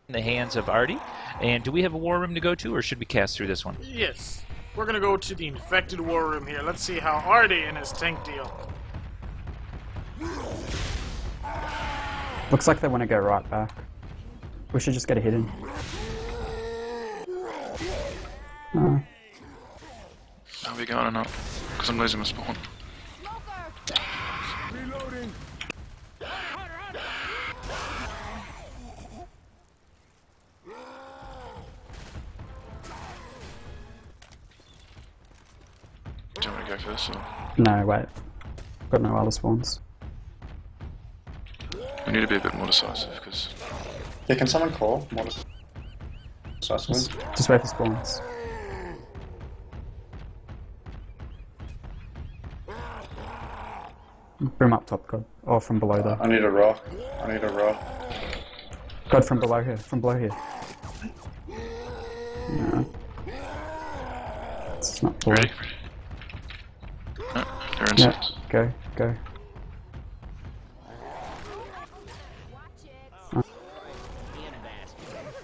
the hands of Artie. And do we have a war room to go to, or should we cast through this one? Yes. We're going to go to the infected war room here. Let's see how Artie and his tank deal. Looks like they want to go right back. We should just get a hit in. Are we going or not? Because I'm losing my spawn. Reloading. Do you want me to go first, or? No, wait. Got no other spawns. We need to be a bit more decisive, because... Yeah, can someone call? More decisive? Just wait for spawns. Bring him up top, God. Or from below there. I need a rock. I need a rock. God, from below here. From below here. No. It's not below. Ready? No, they're Yeah, inside. go, go.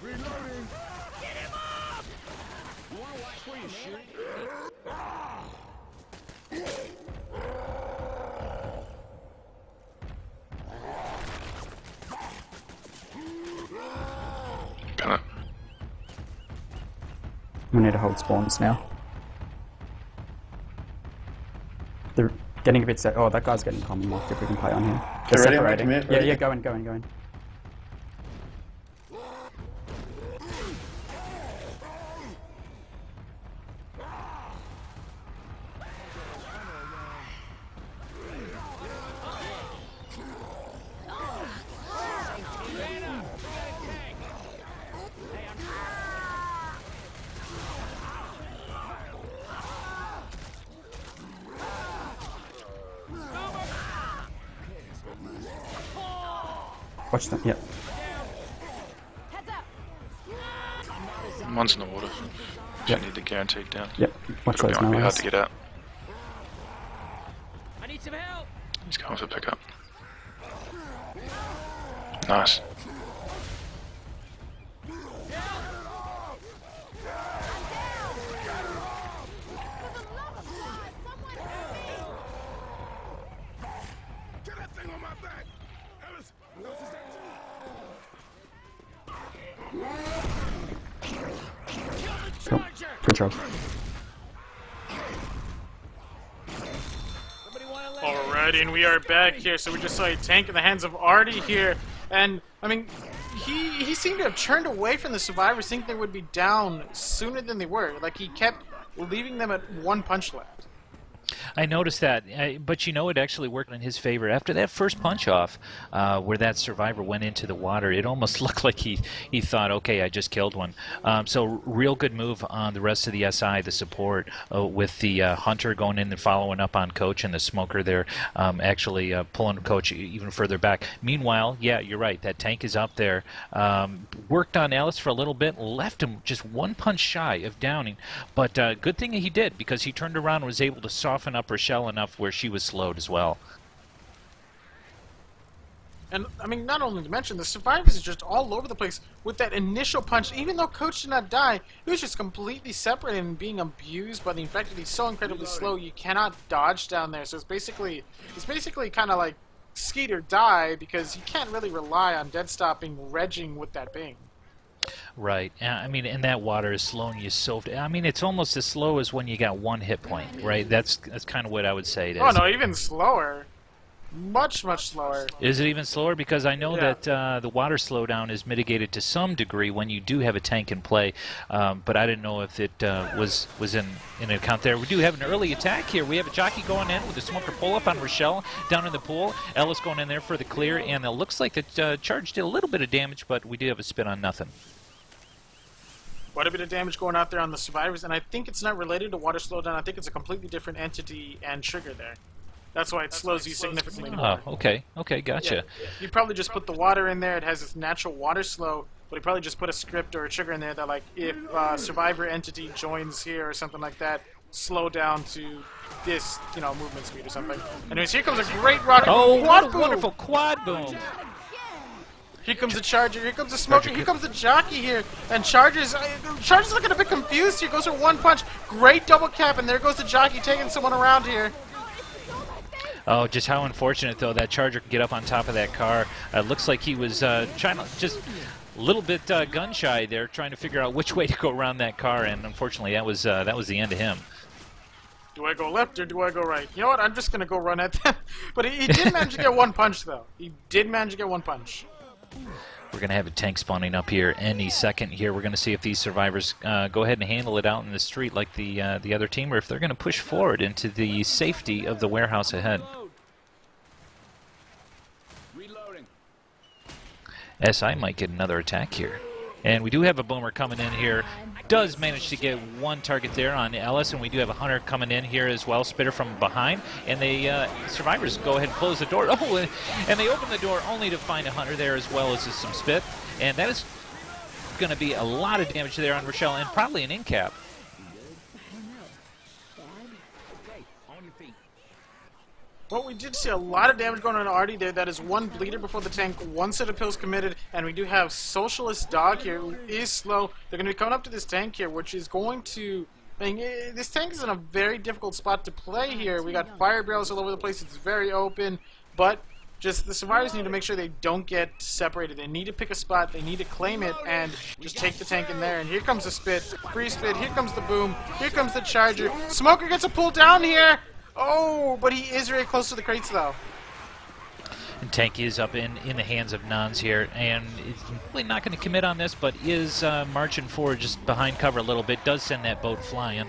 Reloading. Get him up! You wanna watch where you shoot? Got it. We need to hold spawns now. They're getting a bit set. Oh, that guy's getting common locked if we can play on him. They're Ready? separating. Ready? Yeah, yeah, go in, go in, go in. Watch them. Yep. One's in the water. Yep. I need the guaranteed down. Yep. Watch Could those be, might be hard now. to get out. I need some help. He's going for pickup. Nice. Get that thing on my back. Ellis, Cool. Good job. Alrighty, and we are back here. So we just saw a tank in the hands of Artie here, and I mean, he seemed to have turned away from the survivors, thinking they would be down sooner than they were. Like he kept leaving them at one punch left. I noticed that, but you know, it actually worked in his favor. After that first punch-off, where that survivor went into the water, it almost looked like he thought, okay, I just killed one. So real good move on the rest of the SI, the support, with the Hunter going in and following up on Coach, and the Smoker there actually pulling Coach even further back. Meanwhile, yeah, you're right, that tank is up there. Worked on Ellis for a little bit, left him just one punch shy of downing, but good thing he did, because he turned around and was able to soften up Rochelle enough where she was slowed as well. And I mean, not only to mention, the survivors are just all over the place with that initial punch. Even though Coach did not die, he was just completely separated and being abused by the infected. He's so incredibly slow, you cannot dodge down there. So it's basically kind of like skeet or die, because you can't really rely on dead stopping regging with that bing. Right. I mean, and that water is slowing you so... I mean, it's almost as slow as when you got one hit point, right? That's kind of what I would say it is. Oh, no, even slower. Much, much slower. Is it even slower? Because I know that the water slowdown is mitigated to some degree when you do have a tank in play, but I didn't know if it was in account there. We do have an early attack here. We have a jockey going in with a Smoker pull-up on Rochelle down in the pool. Ellis going in there for the clear, and it looks like the charge did a little bit of damage, but we do have a spin on nothing. Quite a bit of damage going out there on the survivors, and I think it's not related to water slowdown. I think it's a completely different entity and trigger there. That's why it slows you significantly more. Oh, okay. Okay, gotcha. Yeah. You probably just put the water in there. It has its natural water slow, but you probably just put a script or a trigger in there that, like, if survivor entity joins here or something like that, slow down to this, you know, movement speed or something. Anyways, here comes a great rocket. Oh, quad what a boom! wonderful quad boom! Here comes the Charger, here comes the Smoker, here comes the Jockey here, and Charger's looking a bit confused here, goes for one punch, great double cap, and there goes the Jockey taking someone around here. Oh, just how unfortunate, though, that Charger could get up on top of that car. Looks like he was trying to just a little bit gun-shy there, trying to figure out which way to go around that car, and unfortunately that was the end of him. Do I go left or do I go right? You know what, I'm just going to go run at them. But he did manage to get one punch, though. He did manage to get one punch. We're going to have a tank spawning up here any second here. We're going to see if these survivors go ahead and handle it out in the street like the other team, or if they're going to push forward into the safety of the warehouse ahead. Reloading. SI might get another attack here. And we do have a Boomer coming in here. Does manage to get one target there on Ellis, and we do have a Hunter coming in here as well, Spitter from behind. And the survivors go ahead and close the door. Oh, and they open the door only to find a Hunter there as well as some Spit. And that is going to be a lot of damage there on Rochelle, and probably an in-cap. Well, we did see a lot of damage going on to Artie there. That is one bleeder before the tank, one set of pills committed, and we do have Socialist Dog here, who is slow. They're going to be coming up to this tank here, which is going to... I mean, this tank is in a very difficult spot to play here. We got fire barrels all over the place. It's very open, but just the survivors need to make sure they don't get separated. They need to pick a spot, they need to claim it, and just take the tank in there. And here comes the Spit, free Spit, here comes the Boom, here comes the Charger. Smoker gets a pull down here! Oh, but he is very close to the crates, though. And tank is up in the hands of Nons here, and is really not going to commit on this, but is marching forward just behind cover a little bit. Does send that boat flying.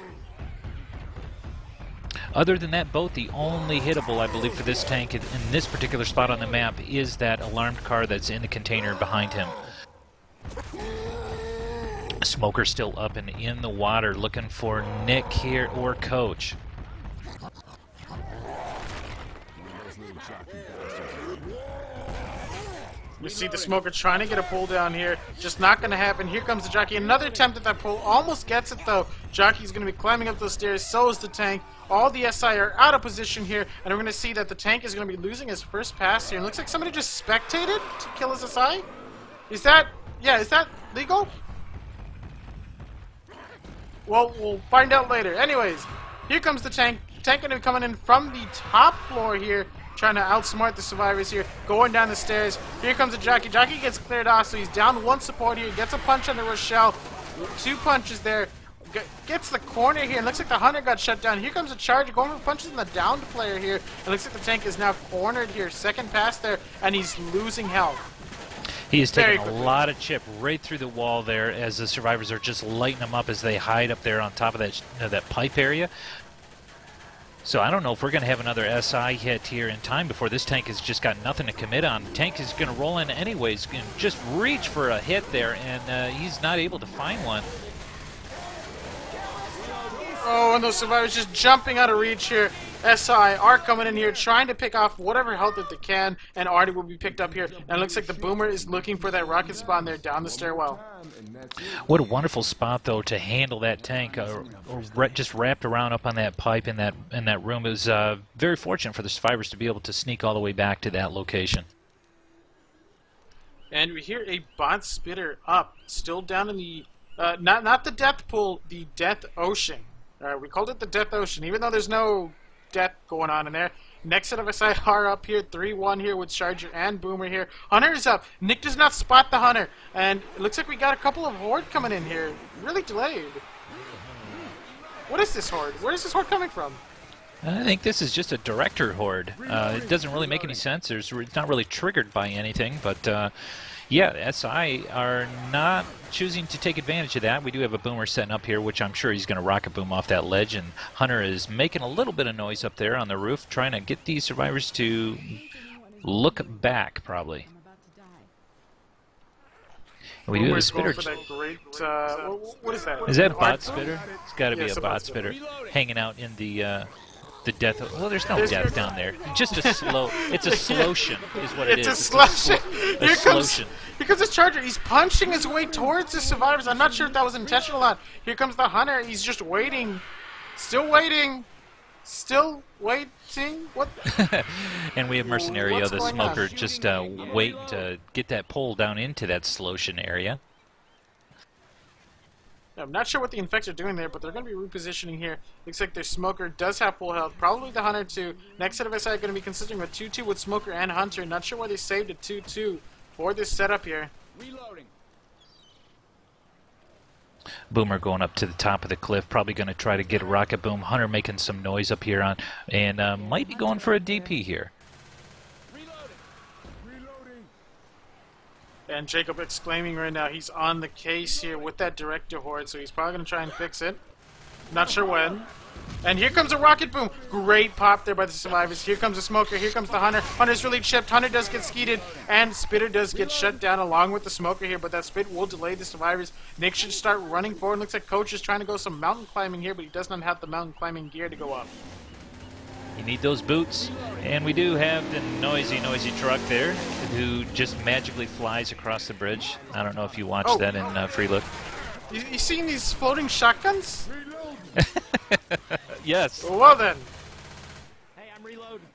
Other than that boat, the only hittable, I believe, for this tank in this particular spot on the map is that alarmed car that's in the container behind him. Smoker still up and in the water, looking for Nick here or Coach. We see the Smoker trying to get a pull down here. Just not going to happen. Here comes the Jockey. Another attempt at that pull. Almost gets it, though. Jockey's going to be climbing up those stairs. So is the tank. All the SI are out of position here. And we're going to see that the tank is going to be losing his first pass here. It looks like somebody just spectated to kill his SI. Is that... Yeah, is that legal? Well, we'll find out later. Anyways, here comes the tank. Tank going to be coming in from the top floor here, trying to outsmart the survivors here, going down the stairs. Here comes the Jockey. Jockey gets cleared off, so he's down one support here. Gets a punch on the Rochelle. 2 punches there. Gets the corner here. It looks like the Hunter got shut down. Here comes a Charger going for punches on the downed player here. It looks like the tank is now cornered here. Second pass there, and he's losing health. He is taking a lot of chip right through the wall there as the survivors are just lighting them up as they hide up there on top of that pipe area. So I don't know if we're going to have another SI hit here in time before this tank has just got nothing to commit on. The tank is going to roll in anyways and just reach for a hit there, and he's not able to find one. Oh, and those survivors just jumping out of reach here. SI are coming in here trying to pick off whatever health that they can, and Artie will be picked up here. And it looks like the Boomer is looking for that rocket spawn there down the stairwell. What a wonderful spot, though, to handle that tank, just wrapped around up on that pipe in that room. It was very fortunate for the survivors to be able to sneak all the way back to that location. And we hear a bot spitter up, still down in the not the death pool, the death ocean. We called it the death ocean, even though there's no death going on in there. Next set of SI are up here, 3-1 here with Charger and Boomer here. Hunter is up. Nick does not spot the Hunter, and it looks like we got a couple of Horde coming in here. Really delayed. What is this Horde? Where is this Horde coming from? I think this is just a Director Horde. It doesn't really make any sense. It's not really triggered by anything, but yeah, SI are not choosing to take advantage of that. We do have a Boomer setting up here, which I'm sure he's going to rocket boom off that ledge, and Hunter is making a little bit of noise up there on the roof, trying to get these survivors to look back, probably. We do have a spitter. What is that? Is that a bot spitter? It's got to be a bot spitter hanging out in the death. Well, there's no death down there. Just a slow. It's a slotion, is what it is. It's a slotion. Here comes this Charger. He's punching his way towards the survivors. I'm not sure if that was intentional or not. Here comes the Hunter. He's just waiting, still waiting, still waiting. What? And we have Mercenario, the Smoker, just waiting to get that pole down into that slotion area. I'm not sure what the Infects are doing there, but they're going to be repositioning here. Looks like their Smoker does have full health. Probably the Hunter too. Next set of SI are going to be consisting of a 2-2 with Smoker and Hunter. Not sure why they saved a 2-2 for this setup here. Reloading. Boomer going up to the top of the cliff, probably going to try to get a rocket boom. Hunter making some noise up here on, and might be going for a DP here. And Jacob exclaiming right now, he's on the case here with that Director Horde, so he's probably going to try and fix it. Not sure when. And here comes a rocket boom. Great pop there by the survivors. Here comes the Smoker. Here comes the Hunter. Hunter's really chipped. Hunter does get skeeted. And Spitter does get shut down along with the Smoker here, but that Spit will delay the survivors. Nick should start running forward. Looks like Coach is trying to go some mountain climbing here, but he does not have the mountain climbing gear to go up. You need those boots. And we do have the noisy truck there who just magically flies across the bridge. I don't know if you watched that in Free Look. You seen these floating shotguns? Yes. Well then. Hey, I'm reloading.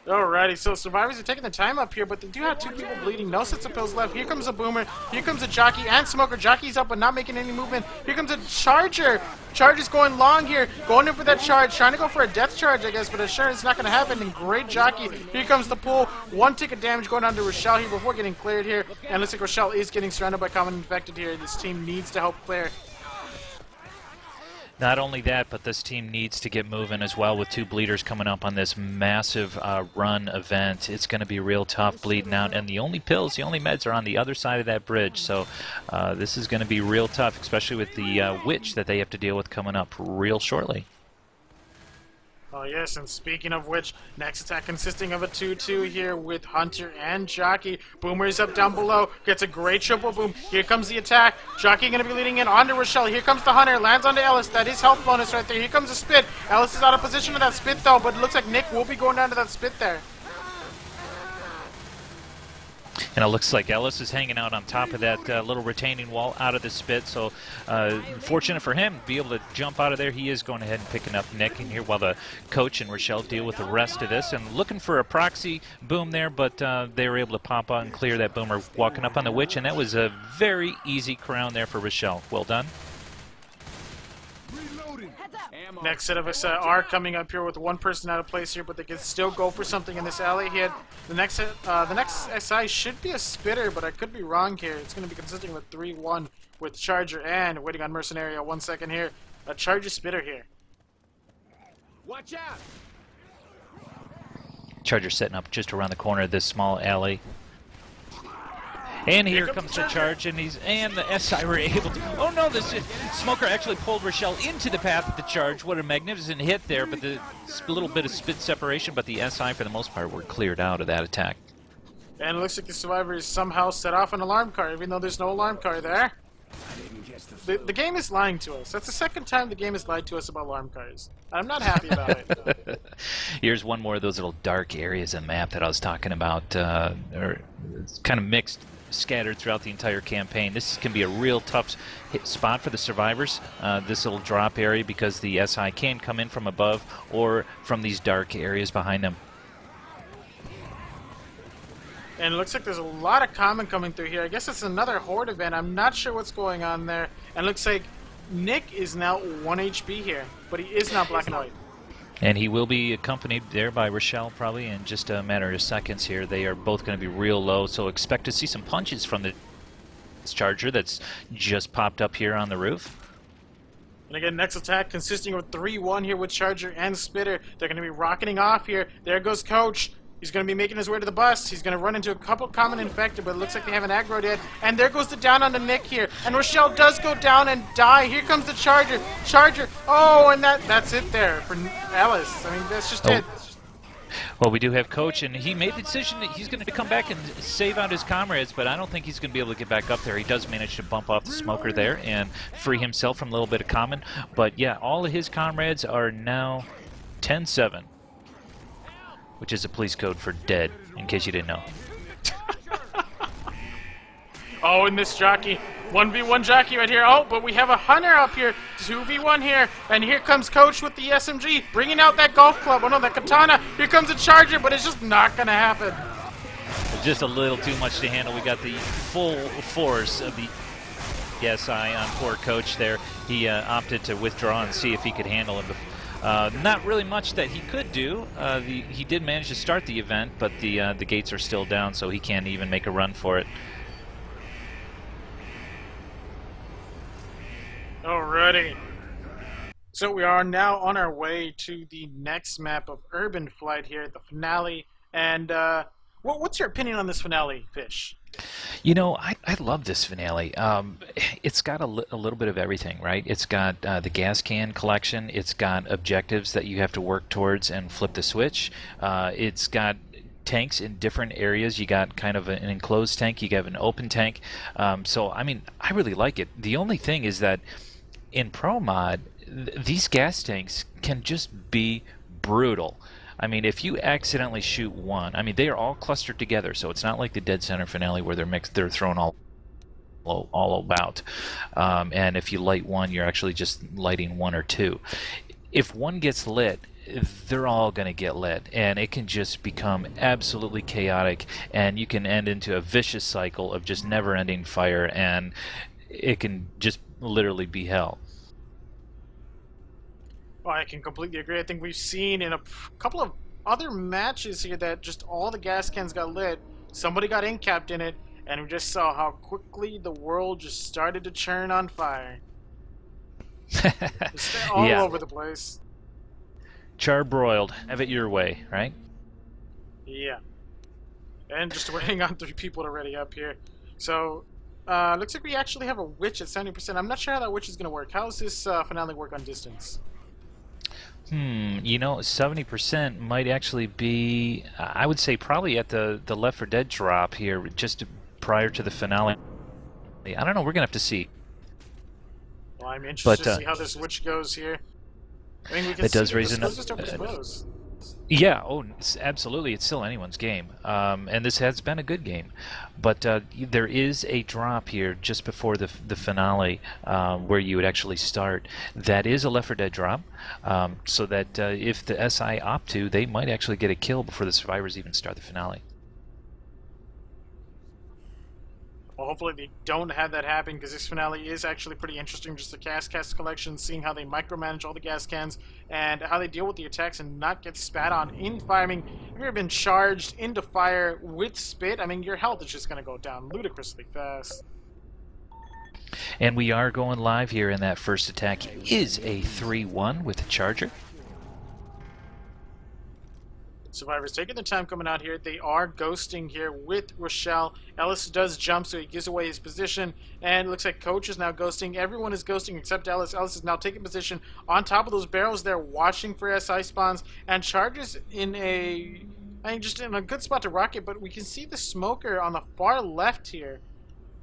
Alrighty, so survivors are taking the time up here, but they do have 2 people bleeding. No sets of pills left. Here comes a Boomer. Here comes a Jockey and Smoker. Jockey's up but not making any movement. Here comes a Charger. Charger's going long here. Going in for that charge. Trying to go for a death charge, I guess, but sure it's not going to happen. And great Jockey. Here comes the pull. 1 tick of damage going on to Rochelle here before getting cleared here. And looks like Rochelle is getting surrounded by Common Infected here. This team needs to help clear. Not only that, but this team needs to get moving as well with 2 bleeders coming up on this massive run event. It's going to be real tough bleeding out, and the only pills, the only meds are on the other side of that bridge, so this is going to be real tough, especially with the witch that they have to deal with coming up real shortly. Oh yes, and speaking of which, next attack consisting of a 2-2 here with Hunter and Jockey. Boomer is up down below, gets a great triple boom. Here comes the attack. Jockey going to be leading in onto Rochelle. Here comes the Hunter, lands onto Ellis. That is health bonus right there. Here comes the Spit. Ellis is out of position to that Spit though, but it looks like Nick will be going down to that Spit there. And it looks like Ellis is hanging out on top of that little retaining wall out of the spit. So fortunate for him to be able to jump out of there. He is going ahead and picking up Nick in here while the coach and Rochelle deal with the rest of this. And looking for a proxy boom there, but they were able to pop out and clear that boomer walking up on the witch. And that was a very easy crown there for Rochelle. Well done. Next set of us are coming up here with one person out of place here, but they can still go for something in this alley here. The next SI should be a spitter, but I could be wrong here. It's going to be consisting of a 3-1 with Charger and waiting on Mercenario. 1 second here. A Charger spitter here. Watch out! Charger setting up just around the corner of this small alley. And here comes the charge, and the SI were able to. Oh no! This Smoker actually pulled Rochelle into the path of the charge. What a magnificent hit there! But the little bit of spit separation, but the SI for the most part were cleared out of that attack. And it looks like the survivors somehow set off an alarm car, even though there's no alarm car there. The game is lying to us. That's the second time the game has lied to us about alarm cars. I'm not happy about it. Here's one more of those little dark areas of the map that I was talking about, or it's kind of mixed, scattered throughout the entire campaign. This can be a real tough spot for the survivors, this little drop area, because the SI can come in from above or from these dark areas behind them. And it looks like there's a lot of common coming through here. I guess it's another Horde event. I'm not sure what's going on there. And it looks like Nick is now 1 HP here, but he is not black and white. And he will be accompanied there by Rochelle probably in just a matter of seconds here. They are both going to be real low, so expect to see some punches from the Charger that's just popped up here on the roof. And again, next attack consisting of 3-1 here with Charger and Spitter. They're going to be rocketing off here. There goes Coach. He's going to be making his way to the bus. He's going to run into a couple common infected, but it looks like they have an aggro dead. And there goes the down on the Nick here. And Rochelle does go down and die. Here comes the Charger. Charger. Oh, and that's it there for Ellis. I mean, that's just it. Well, we do have Coach, and he made the decision that he's going to come back and save out his comrades, but I don't think he's going to be able to get back up there. He does manage to bump off the Smoker there and free himself from a little bit of common. But yeah, all of his comrades are now 10-7. Which is a police code for dead, in case you didn't know. Oh, and this jockey. 1v1 jockey right here. Oh, but we have a Hunter up here. 2v1 here. And here comes Coach with the SMG, bringing out that golf club. Oh no, that katana. Here comes a Charger, but it's just not going to happen. Just a little too much to handle. We got the full force of the SI on poor Coach there. He opted to withdraw and see if he could handle him. Not really much that he could do. He did manage to start the event, but the gates are still down, so he can't even make a run for it. Alrighty. So we are now on our way to the next map of Urban Flight here at the finale. And what's your opinion on this finale, Fish? You know, I love this finale. It's got a little bit of everything, right? It's got the gas can collection. It's got objectives that you have to work towards and flip the switch. It's got tanks in different areas. You got kind of an enclosed tank. You got an open tank. So, I mean, I really like it. The only thing is that in Pro Mod, these gas tanks can just be brutal. I mean, if you accidentally shoot one, I mean, they are all clustered together, so it's not like the Dead Center finale where they're mixed, they're thrown all about. And if you light one, you're actually just lighting one or two. If one gets lit, they're all going to get lit, and it can just become absolutely chaotic, and you can end into a vicious cycle of just never-ending fire, and it can just literally be hell. Well, I can completely agree. I think we've seen in a couple of other matches here that just all the gas cans got lit, somebody got incapped in it, and we just saw how quickly the world just started to churn on fire. Just all over the place. Charbroiled. Have it your way, right? Yeah. And just waiting on 3 people to ready up here. So, looks like we actually have a witch at 70%. I'm not sure how that witch is going to work. How does this finale work on distance? You know, 70% might actually be, I would say, probably at the Left 4 Dead drop here, just prior to the finale. I don't know, we're going to have to see. Well, I'm interested to see how this witch goes here. I mean, we can it does raise enough. Yeah, absolutely. It's still anyone's game. And this has been a good game. But there is a drop here just before the finale where you would actually start. That is a Left 4 Dead drop. So that if the SI opt to, they might actually get a kill before the survivors even start the finale. Well, hopefully they don't have that happen, because this finale is actually pretty interesting. Just the gas collection, seeing how they micromanage all the gas cans and how they deal with the attacks and not get spat on in fire. I mean, have you ever been charged into fire with spit? I mean, your health is just going to go down ludicrously fast. And we are going live here, and that first attack is a 3-1 with the Charger. Survivors taking their time coming out here. They are ghosting here with Rochelle. Ellis does jump, so he gives away his position. And it looks like Coach is now ghosting. Everyone is ghosting except Ellis. Ellis is now taking position on top of those barrels there, watching for SI spawns. And Charger's in a... I mean, just in a good spot to rocket, but we can see the Smoker on the far left here.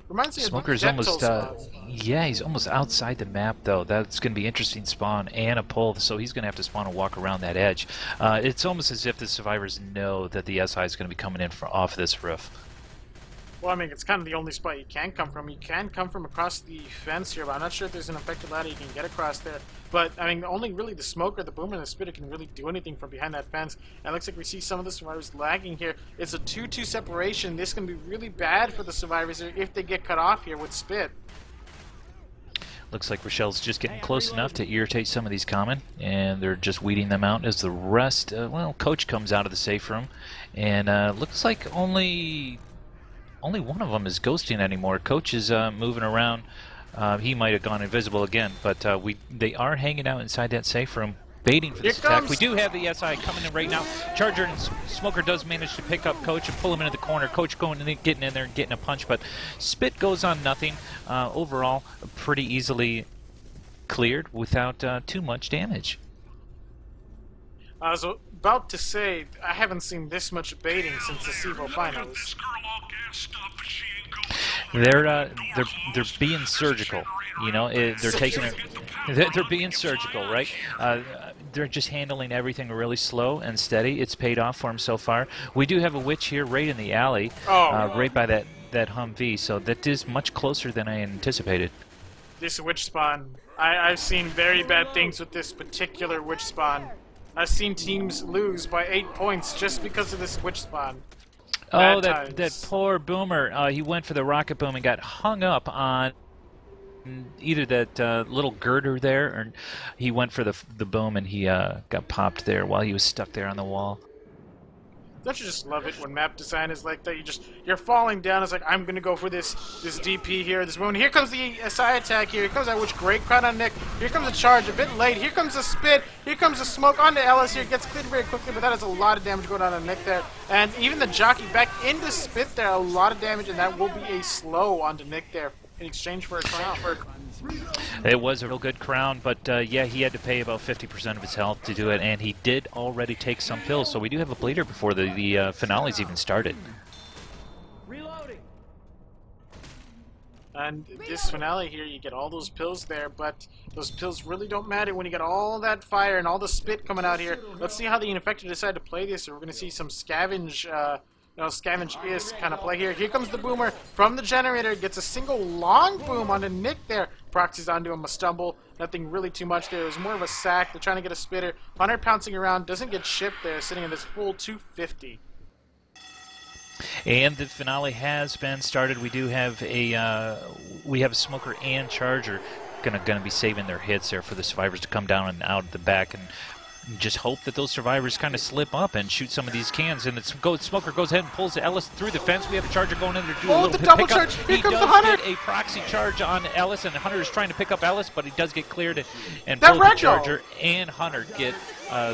Reminds me of Smoker's almost, yeah, he's almost outside the map, though. That's going to be interesting spawn and a pull, so he's going to have to spawn and walk around that edge. It's almost as if the survivors know that the SI is going to be coming in off this roof. Well, I mean, it's kind of the only spot you can come from. You can come from across the fence here, but I'm not sure if there's an effective ladder you can get across there. But, I mean, only really the Smoker, the Boomer, and the Spitter can really do anything from behind that fence. And it looks like we see some of the survivors lagging here. It's a 2-2 separation. This can be really bad for the survivors if they get cut off here with Spit. Looks like Rochelle's just getting close enough to irritate some of these common, and they're just weeding them out as the rest, well, Coach comes out of the safe room, and looks like only one of them is ghosting anymore. Coach is moving around. He might have gone invisible again, but they are hanging out inside that safe room, baiting for this attack. We do have the SI coming in right now. Charger and Smoker does manage to pick up Coach and pull him into the corner. Coach going and getting in there and getting a punch, but Spit goes on nothing. Overall, pretty easily cleared without too much damage. I was about to say, I haven't seen this much baiting since the SEVO finals. They're being surgical, you know. They're taking it. They're being surgical, right? They're just handling everything really slow and steady. It's paid off for them so far. We do have a witch here right in the alley, right by that Humvee, so that is much closer than I anticipated. This witch spawn, I've seen very bad things with this particular witch spawn. I've seen teams lose by 8 points just because of this witch spawn. Oh, that poor Boomer. He went for the rocket boom and got hung up on either that little girder there, or he went for the boom and he got popped there while he was stuck there on the wall. Don't you just love it when map design is like that? You're falling down. It's like, I'm gonna go for this DP here, this moon. Here comes the SI attack here. Here comes that witch. Great crowd on Nick. Here comes a charge, a bit late. Here comes a Spit. Here comes a smoke onto Ellis here. Gets cleared very quickly, but that has a lot of damage going on Nick there. And even the jockey back into Spit there, a lot of damage, and that will be a slow onto Nick there in exchange for a crown. It was a real good crown, but yeah, he had to pay about 50% of his health to do it, and he did already take some pills, so we do have a bleeder before the finales even started. Reloading. And this finale here, you get all those pills there, but those pills really don't matter when you get all that fire and all the spit coming out here. Let's see how the infected decide to play this. We're going to see some scavenge scavenge-is kind of play here. Here comes the Boomer from the generator. Gets a single long boom onto Nick there. Proxies onto him, a stumble. Nothing really too much there. It was more of a sack. They're trying to get a spitter. Hunter pouncing around. Doesn't get shipped there. Sitting in this full 250. And the finale has been started. We do have a Smoker and Charger gonna be saving their hits there for the survivors to come down and out the back, and just hope that those survivors kind of slip up and shoot some of these cans. And Smoker goes ahead and pulls Ellis through the fence. We have a Charger going in there to do a little the double pickup. charge! Here He comes does the Hunter! get a proxy charge on Ellis, and Hunter is trying to pick up Ellis, but he does get cleared. And That both the ragdoll! Charger and Hunter get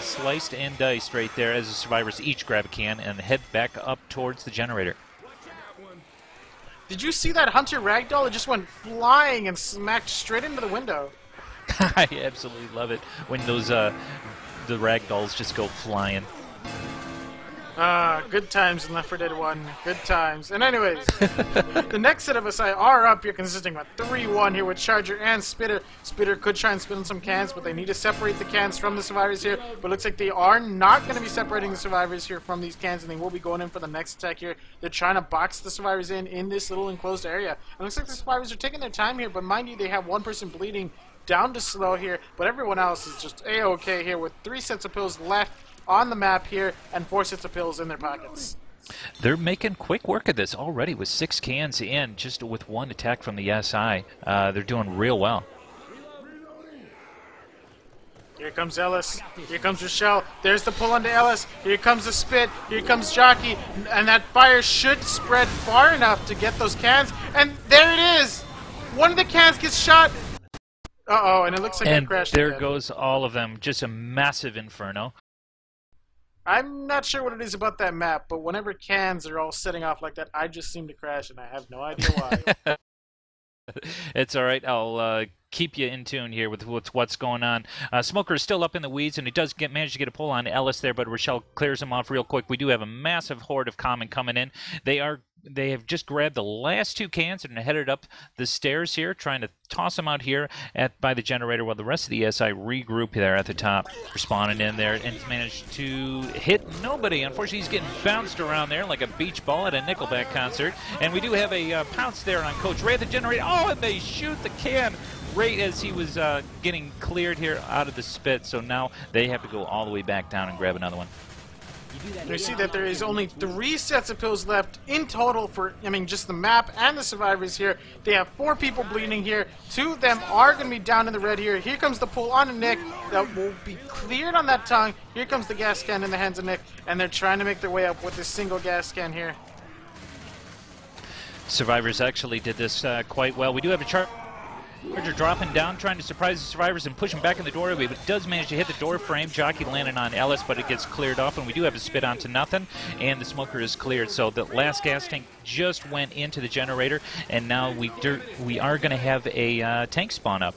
sliced and diced right there as the survivors each grab a can and head back up towards the generator. Did you see that Hunter ragdoll? It just went flying and smacked straight into the window. I absolutely love it when those the ragdolls just go flying. Good times in Left 4 Dead 1. Good times. And anyways, the next set of SI are up here, consisting of a 3-1 here with Charger and Spitter. Spitter could try and spin on some cans, but they need to separate the cans from the survivors here. But it looks like they are not going to be separating the survivors here from these cans, and they will be going in for the next attack here. They're trying to box the survivors in this little enclosed area. It looks like the survivors are taking their time here, but mind you, they have one person bleeding down to slow here, but everyone else is just A-okay here with 3 sets of pills left on the map here and 4 sets of pills in their pockets. They're making quick work of this already with 6 cans in, just with 1 attack from the SI. They're doing real well. Here comes Ellis. Here comes Rochelle. There's the pull onto Ellis. Here comes the spit. Here comes Jockey. And that fire should spread far enough to get those cans. And there it is! One of the cans gets shot. Uh-oh, and it looks like it crashed there again. Goes all of them. Just a massive inferno. I'm not sure what it is about that map, but whenever cans are all setting off like that, I just seem to crash, and I have no idea why. It's all right. I'll keep you in tune here with what's going on. Smoker is still up in the weeds, and he does manage to get a pull on Ellis there, but Rochelle clears him off real quick. We do have a massive horde of Common coming in. They have just grabbed the last 2 cans and headed up the stairs here, trying to toss them out here by the generator, while the rest of the SI regroup there at the top, respawning in there, and he's managed to hit nobody. Unfortunately, he's getting bounced around there like a beach ball at a Nickelback concert. And we do have a pounce there on Coach Ray at the generator. Oh, and they shoot the can right as he was getting cleared here out of the spit. So now they have to go all the way back down and grab another one. You see that there is only 3 sets of pills left in total for, just the map and the survivors here. They have 4 people bleeding here. 2 of them are going to be down in the red here. Here comes the pull on Nick that will be cleared on that tongue. Here comes the gas can in the hands of Nick, and they're trying to make their way up with this single gas can here. Survivors actually did this quite well. We do have a Charger dropping down, trying to surprise the survivors and push them back in the doorway, but it does manage to hit the door frame. Jockey landing on Ellis, but it gets cleared off, and we do have a spit onto nothing, and the smoker is cleared. So the last gas tank just went into the generator, and now we are going to have a tank spawn up.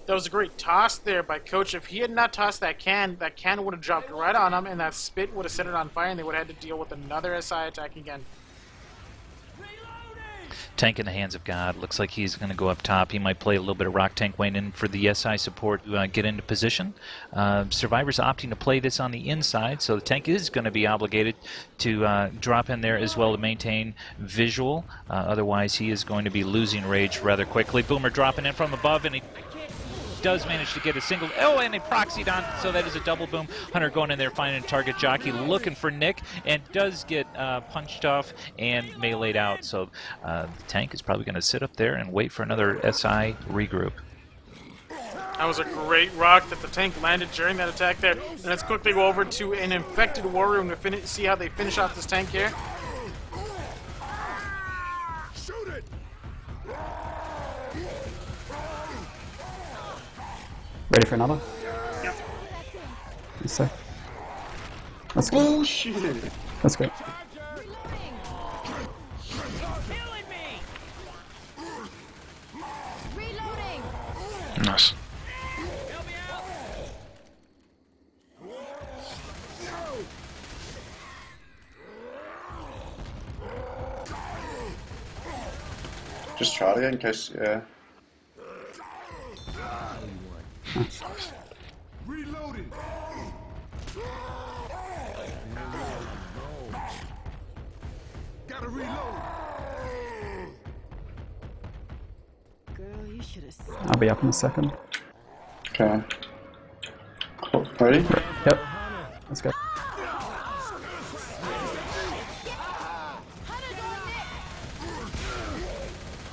That was a great toss there by Coach. If he had not tossed that can would have dropped right on him, and that spit would have set it on fire, and they would have had to deal with another SI attack again. Tank in the hands of God. Looks like he's going to go up top. He might play a little bit of rock tank waiting in for the SI support to get into position. Survivors opting to play this on the inside, so the tank is going to be obligated to drop in there as well to maintain visual. Otherwise, he is going to be losing rage rather quickly. Boomer dropping in from above, and he does manage to get a single. Oh, and he proxied on, so that is a double boom. Hunter going in there, finding a target. Jockey looking for Nick, and does get punched off and meleeed out. So the tank is probably going to sit up there and wait for another SI regroup. That was a great rock that the tank landed during that attack there. And let's quickly go over to an infected war room to see how they finish off this tank here. Shoot it! Ready for another? Yep. Yes, sir. Let's go. Oh shit! Let's go. Nice. Just try it again in case, yeah. Reloading. Gotta reload. Girl, you should have. I'll be up in a second. Okay. Cool. Ready? Yep. Let's go.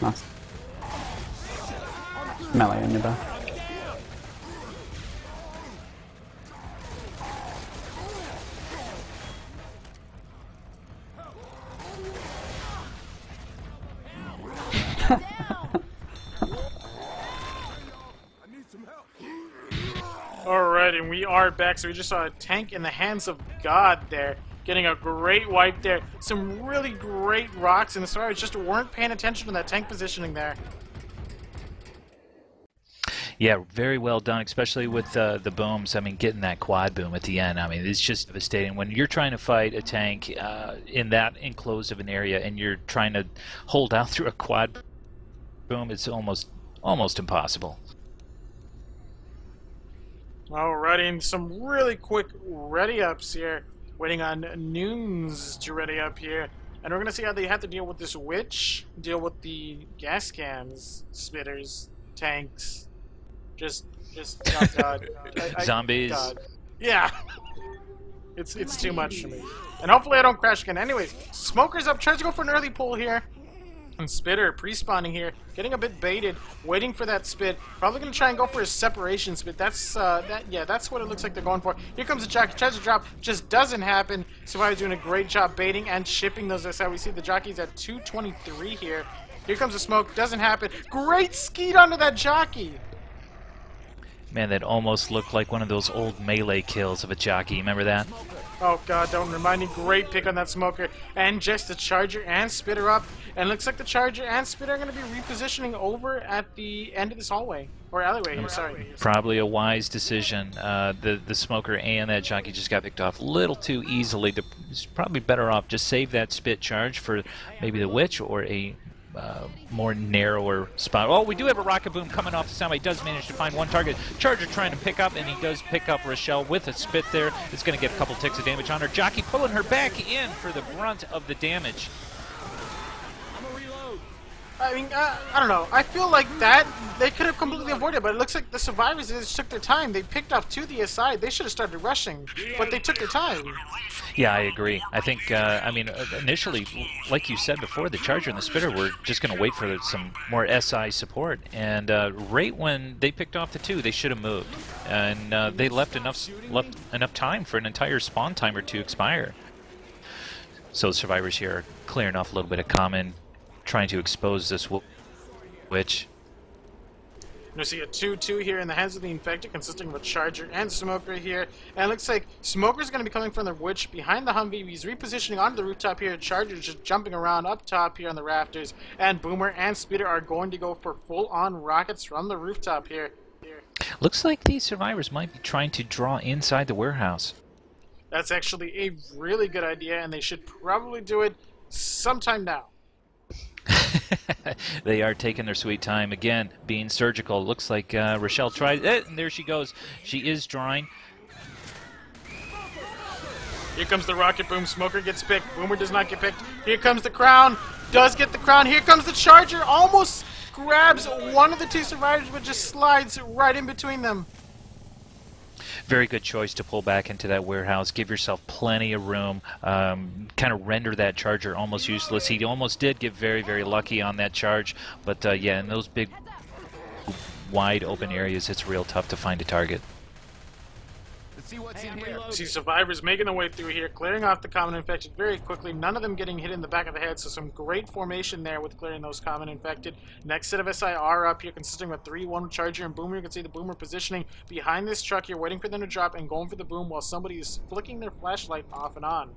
Nice. Melee in your back. Alright, and we are back. So we just saw a tank in the hands of God there, getting a great wipe there. Some really great rocks, and the survivors just weren't paying attention to that tank positioning there. Yeah, very well done, especially with the booms. I mean, getting that quad boom at the end, I mean, it's just devastating. When you're trying to fight a tank in that enclosed of an area and you're trying to hold out through a quad boom, it's almost impossible. Alrighty, and some really quick ready-ups here. Waiting on Noons to ready up here. And we're going to see how they have to deal with this witch, deal with the gas cans, spitters, tanks. Just oh God. Zombies. God. Yeah. It's too much for me. And hopefully I don't crash again. Anyways, Smoker's up, tries to go for an early pull here. And Spitter pre-spawning here, getting a bit baited, waiting for that spit. Probably gonna try and go for a separation spit. That's that's what it looks like they're going for. Here comes the jockey, tries to drop, just doesn't happen. Survivor's doing a great job baiting and shipping those. That's how we see the jockey's at 223 here. Here comes the smoke, doesn't happen. Great skeet onto that jockey. Man, that almost looked like one of those old melee kills of a jockey. Remember that? Oh God, don't remind me. Great pick on that Smoker. And just the Charger and Spitter up. And looks like the Charger and Spitter are going to be repositioning over at the end of this hallway. Or alleyway here, sorry. Probably a wise decision. The Smoker and that jockey just got picked off a little too easily. It's probably better off just save that spit charge for maybe the Witch or a more narrower spot. Oh, we do have a rocket boom coming off the sound. He does manage to find one target. Charger trying to pick up, and he does pick up Rochelle with a spit there. It's going to get a couple ticks of damage on her. Jockey pulling her back in for the brunt of the damage. I mean, I don't know. I feel like that they could have completely avoided it, but it looks like the survivors just took their time. They picked off to the side. They should have started rushing, but they took their time. Yeah, I agree. I think, I mean, initially, like you said before, the Charger and the Spitter were just going to wait for some more SI support, and right when they picked off the two, they should have moved, and they left enough time for an entire spawn timer to expire. So the survivors here are clearing off a little bit of common, trying to expose this witch. You see a 2-2 here in the hands of the Infected, consisting of a Charger and Smoker here. And it looks like Smoker's going to be coming from the Witch behind the Humvee. He's repositioning onto the rooftop here. Charger's just jumping around up top here on the rafters. And Boomer and Speeder are going to go for full-on rockets from the rooftop here. Looks like these survivors might be trying to draw inside the warehouse. That's actually a really good idea, and they should probably do it sometime now. They are taking their sweet time again, being surgical. Looks like Rochelle tried it, and there she goes. She is drawing. Here comes the rocket boom. Smoker gets picked. Boomer does not get picked. Here comes the crown. Does get the crown. Here comes the Charger. Almost grabs one of the two survivors, but just slides right in between them. Very good choice to pull back into that warehouse. Give yourself plenty of room. Kind of render that Charger almost useless. He almost did get very, very lucky on that charge. But yeah, in those big, wide open areas, it's real tough to find a target. Let's see what's in here. See survivors making their way through here, clearing off the common infected very quickly. None of them getting hit in the back of the head, so some great formation there with clearing those common infected. Next set of SIR up here, consisting of a 3-1 Charger and Boomer. You can see the Boomer positioning behind this truck here, waiting for them to drop and going for the boom while somebody is flicking their flashlight off and on.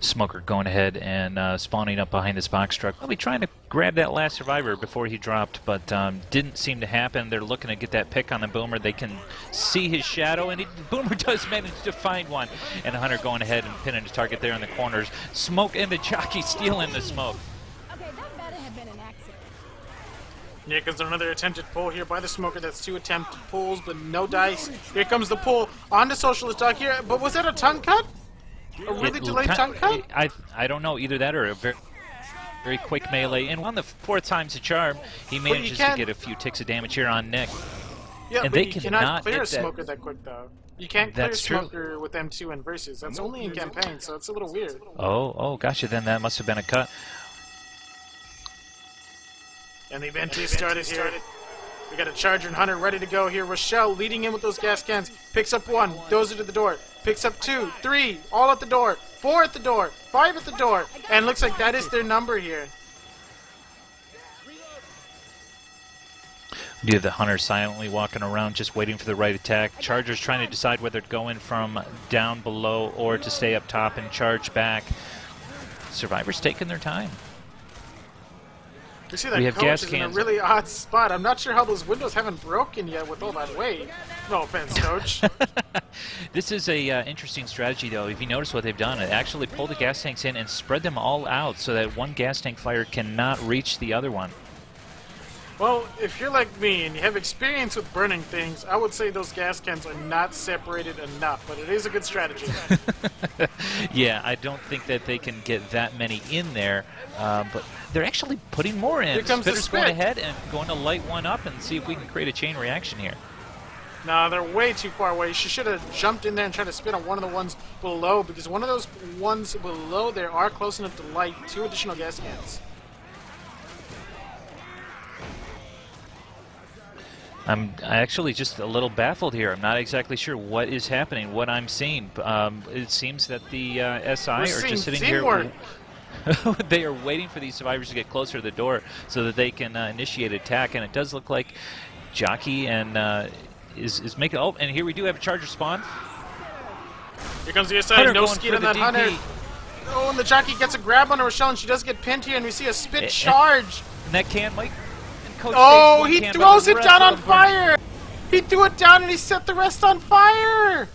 Smoker going ahead and spawning up behind this box truck. I'll be trying to grab that last survivor before he dropped, but didn't seem to happen. They're looking to get that pick on the Boomer. They can see his shadow, and Boomer does manage to find one. And Hunter going ahead and pinning the target there in the corners. Smoke and the jockey stealing the smoke. Okay, that better have been an accident. Here comes another attempted pull here by the Smoker. That's 2 attempted pulls, but no dice. Here comes the pull on the Socialist Dog here, but was that a tongue cut? A really delayed tongue cut? I don't know, either that or a very quick melee. And on the 4th time's a charm, he manages to get a few ticks of damage here on Nick. Yeah, and but they you cannot clear a that. Smoker that quick, though. You can't clear a That's true. Smoker with M2 and Versus. That's only in campaign, so it's a little weird. Oh, gotcha. Then that must have been a cut. And the event just started here. We got a Charger and Hunter ready to go here. Rochelle leading in with those gas cans. Picks up 1, throws it to the door. Picks up 2, 3, all at the door. 4 at the door. 5 at the door. And looks like that is their number here. You have the Hunter silently walking around just waiting for the right attack. Charger's trying to decide whether to go in from down below or to stay up top and charge back. Survivors taking their time. You see that We have coach gas is in a cans. really odd spot. I'm not sure how those windows haven't broken yet with all that weight. No offense, coach. This is a interesting strategy, though. If you notice what they've done, it actually pulled the gas tanks in and spread them all out so that one gas tank fire cannot reach the other one. Well, if you're like me and you have experience with burning things, I would say those gas cans are not separated enough, but it is a good strategy. Yeah, I don't think that they can get that many in there, but they're actually putting more in. Here comes the Spitter's spit. going ahead and going to light one up and see if we can create a chain reaction here. Nah, they're way too far away. She should have jumped in there and tried to spit on one of the ones below, because one of those ones below there are close enough to light 2 additional gas cans. I'm actually just a little baffled here. I'm not exactly sure what is happening, what I'm seeing. It seems that the SI are just sitting teamwork. here. They are waiting for these survivors to get closer to the door so that they can initiate attack, and it does look like Jockey and is making. Oh, and here we do have a Charger spawn. Here comes the SI, Hunter no going skeet for on the that Hunter. DP. Oh, and the Jockey gets a grab on Rochelle, and she does get pinned here, and we see a spit charge. And that can, Mike. And Coach Oh, saves one he can, but throws the it rest down of on them fire! He threw it down and he set the rest on fire!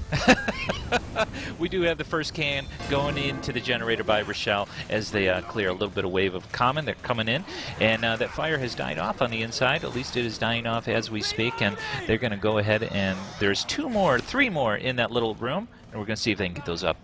We do have the first can going into the generator by Rochelle as they clear a little bit of wave of common. They're coming in, and that fire has died off on the inside. At least it is dying off as we speak, and they're going to go ahead and there's 3 more in that little room, and we're going to see if they can get those up.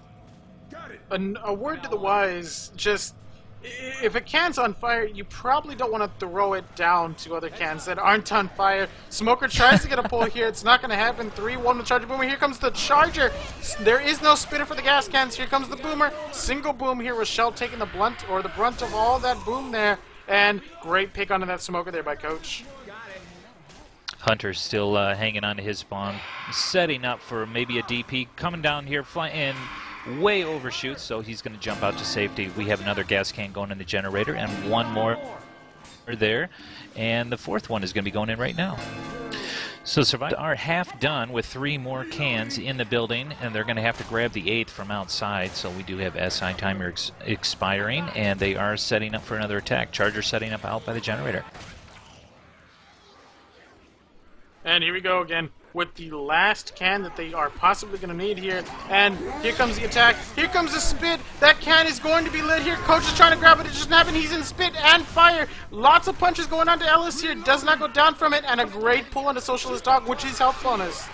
A word to the wise, just if a can's on fire, you probably don't want to throw it down to other cans that aren't on fire. Smoker tries to get a pull here. It's not going to happen. 3-1 with Charger Boomer. Here comes the Charger. There is no spitter for the gas cans. Here comes the Boomer. Single boom here. Rochelle taking the brunt of all that boom there. And great pick onto that Smoker there by Coach. Hunter's still hanging on to his spawn, setting up for maybe a DP. Coming down here, flying way overshoots, so he's going to jump out to safety. We have another gas can going in the generator, and one more there, and the 4th one is going to be going in right now. So survivors are half done with 3 more cans in the building, and they're going to have to grab the 8th from outside. So we do have SI timer expiring, and they are setting up for another attack. Charger setting up out by the generator. And here we go again with the last can that they are possibly going to need here. And here comes the attack. Here comes the spit. That can is going to be lit here. Coach is trying to grab it. It doesn't happen. He's in spit and fire. Lots of punches going on to Ellis here. Does not go down from it. And a great pull on the Socialist Dog, which is health bonus.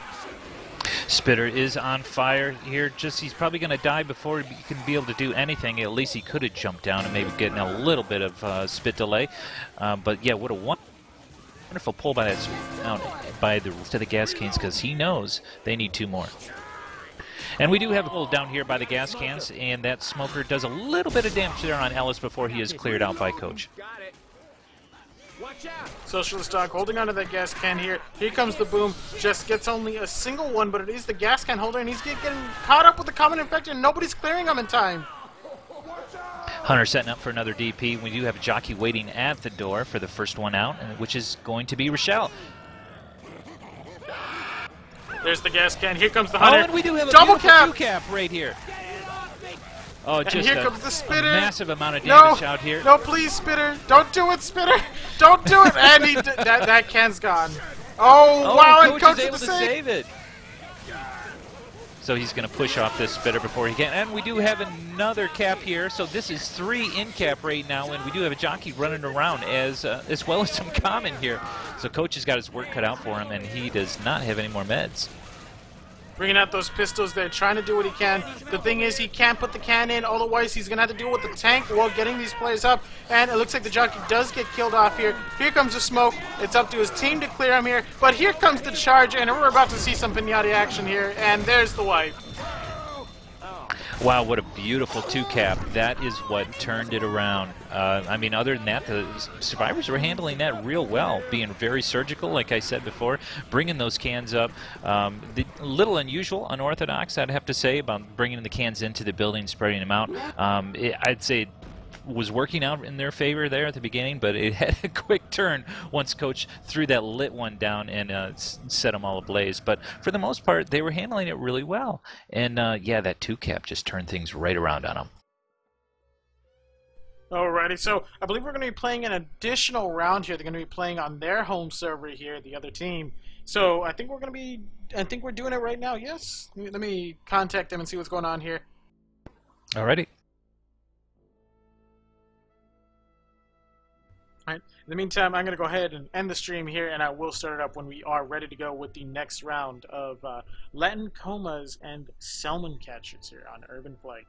Spitter is on fire here. He's probably going to die before he can be able to do anything. At least he could have jumped down and maybe getting a little bit of spit delay. But yeah, what a wonderful pull by the rest of the gas cans, because he knows they need 2 more. And we do have a pull down here by the gas cans, and that Smoker does a little bit of damage there on Ellis before he is cleared out by Coach. Socialist Dog holding onto that gas can here. Here comes the boom. Just gets only a single one, but it is the gas can holder, and he's getting caught up with the common infected, and nobody's clearing him in time. Hunter setting up for another DP. We do have a Jockey waiting at the door for the first one out, which is going to be Rochelle. There's the gas can. Here comes the Hunter. Oh, and we do have a double beautiful cap. 2-cap right here. Oh, And just here a comes the spitter. massive amount of damage out here. No, please, Spitter. Don't do it, Spitter. Don't do it. And that can's gone. Oh, wow, and Coach is able with to the save. save it. So he's going to push off this Spitter before he can. And we do have another cap here. So this is 3 in cap right now. And we do have a Jockey running around as well as some common here. So Coach has got his work cut out for him, and he does not have any more meds. Bringing out those pistols there, trying to do what he can. The thing is, he can't put the can in, otherwise he's going to have to deal with the tank while getting these players up. And it looks like the Jockey does get killed off here. Here comes the smoke. It's up to his team to clear him here. But here comes the charge, and we're about to see some pinata action here. And there's the wipe. Wow, what a beautiful 2-cap. That is what turned it around. I mean, other than that, the survivors were handling that real well, being very surgical, like I said before, bringing those cans up. The little unusual, unorthodox, I'd have to say, about bringing the cans into the building, spreading them out. I'd say it was working out in their favor there at the beginning, but it had a quick turn once Coach threw that lit one down and set them all ablaze. But for the most part, they were handling it really well. And yeah, that 2-cap just turned things right around on them. Alrighty, so I believe we're going to be playing an additional round here. They're going to be playing on their home server here, the other team. So I think we're going to be, I think we're doing it right now, yes? Let me contact them and see what's going on here. Alrighty. Alright, in the meantime, I'm going to go ahead and end the stream here, and I will start it up when we are ready to go with the next round of Latin Comas and Salmon catchers here on Urban Flight.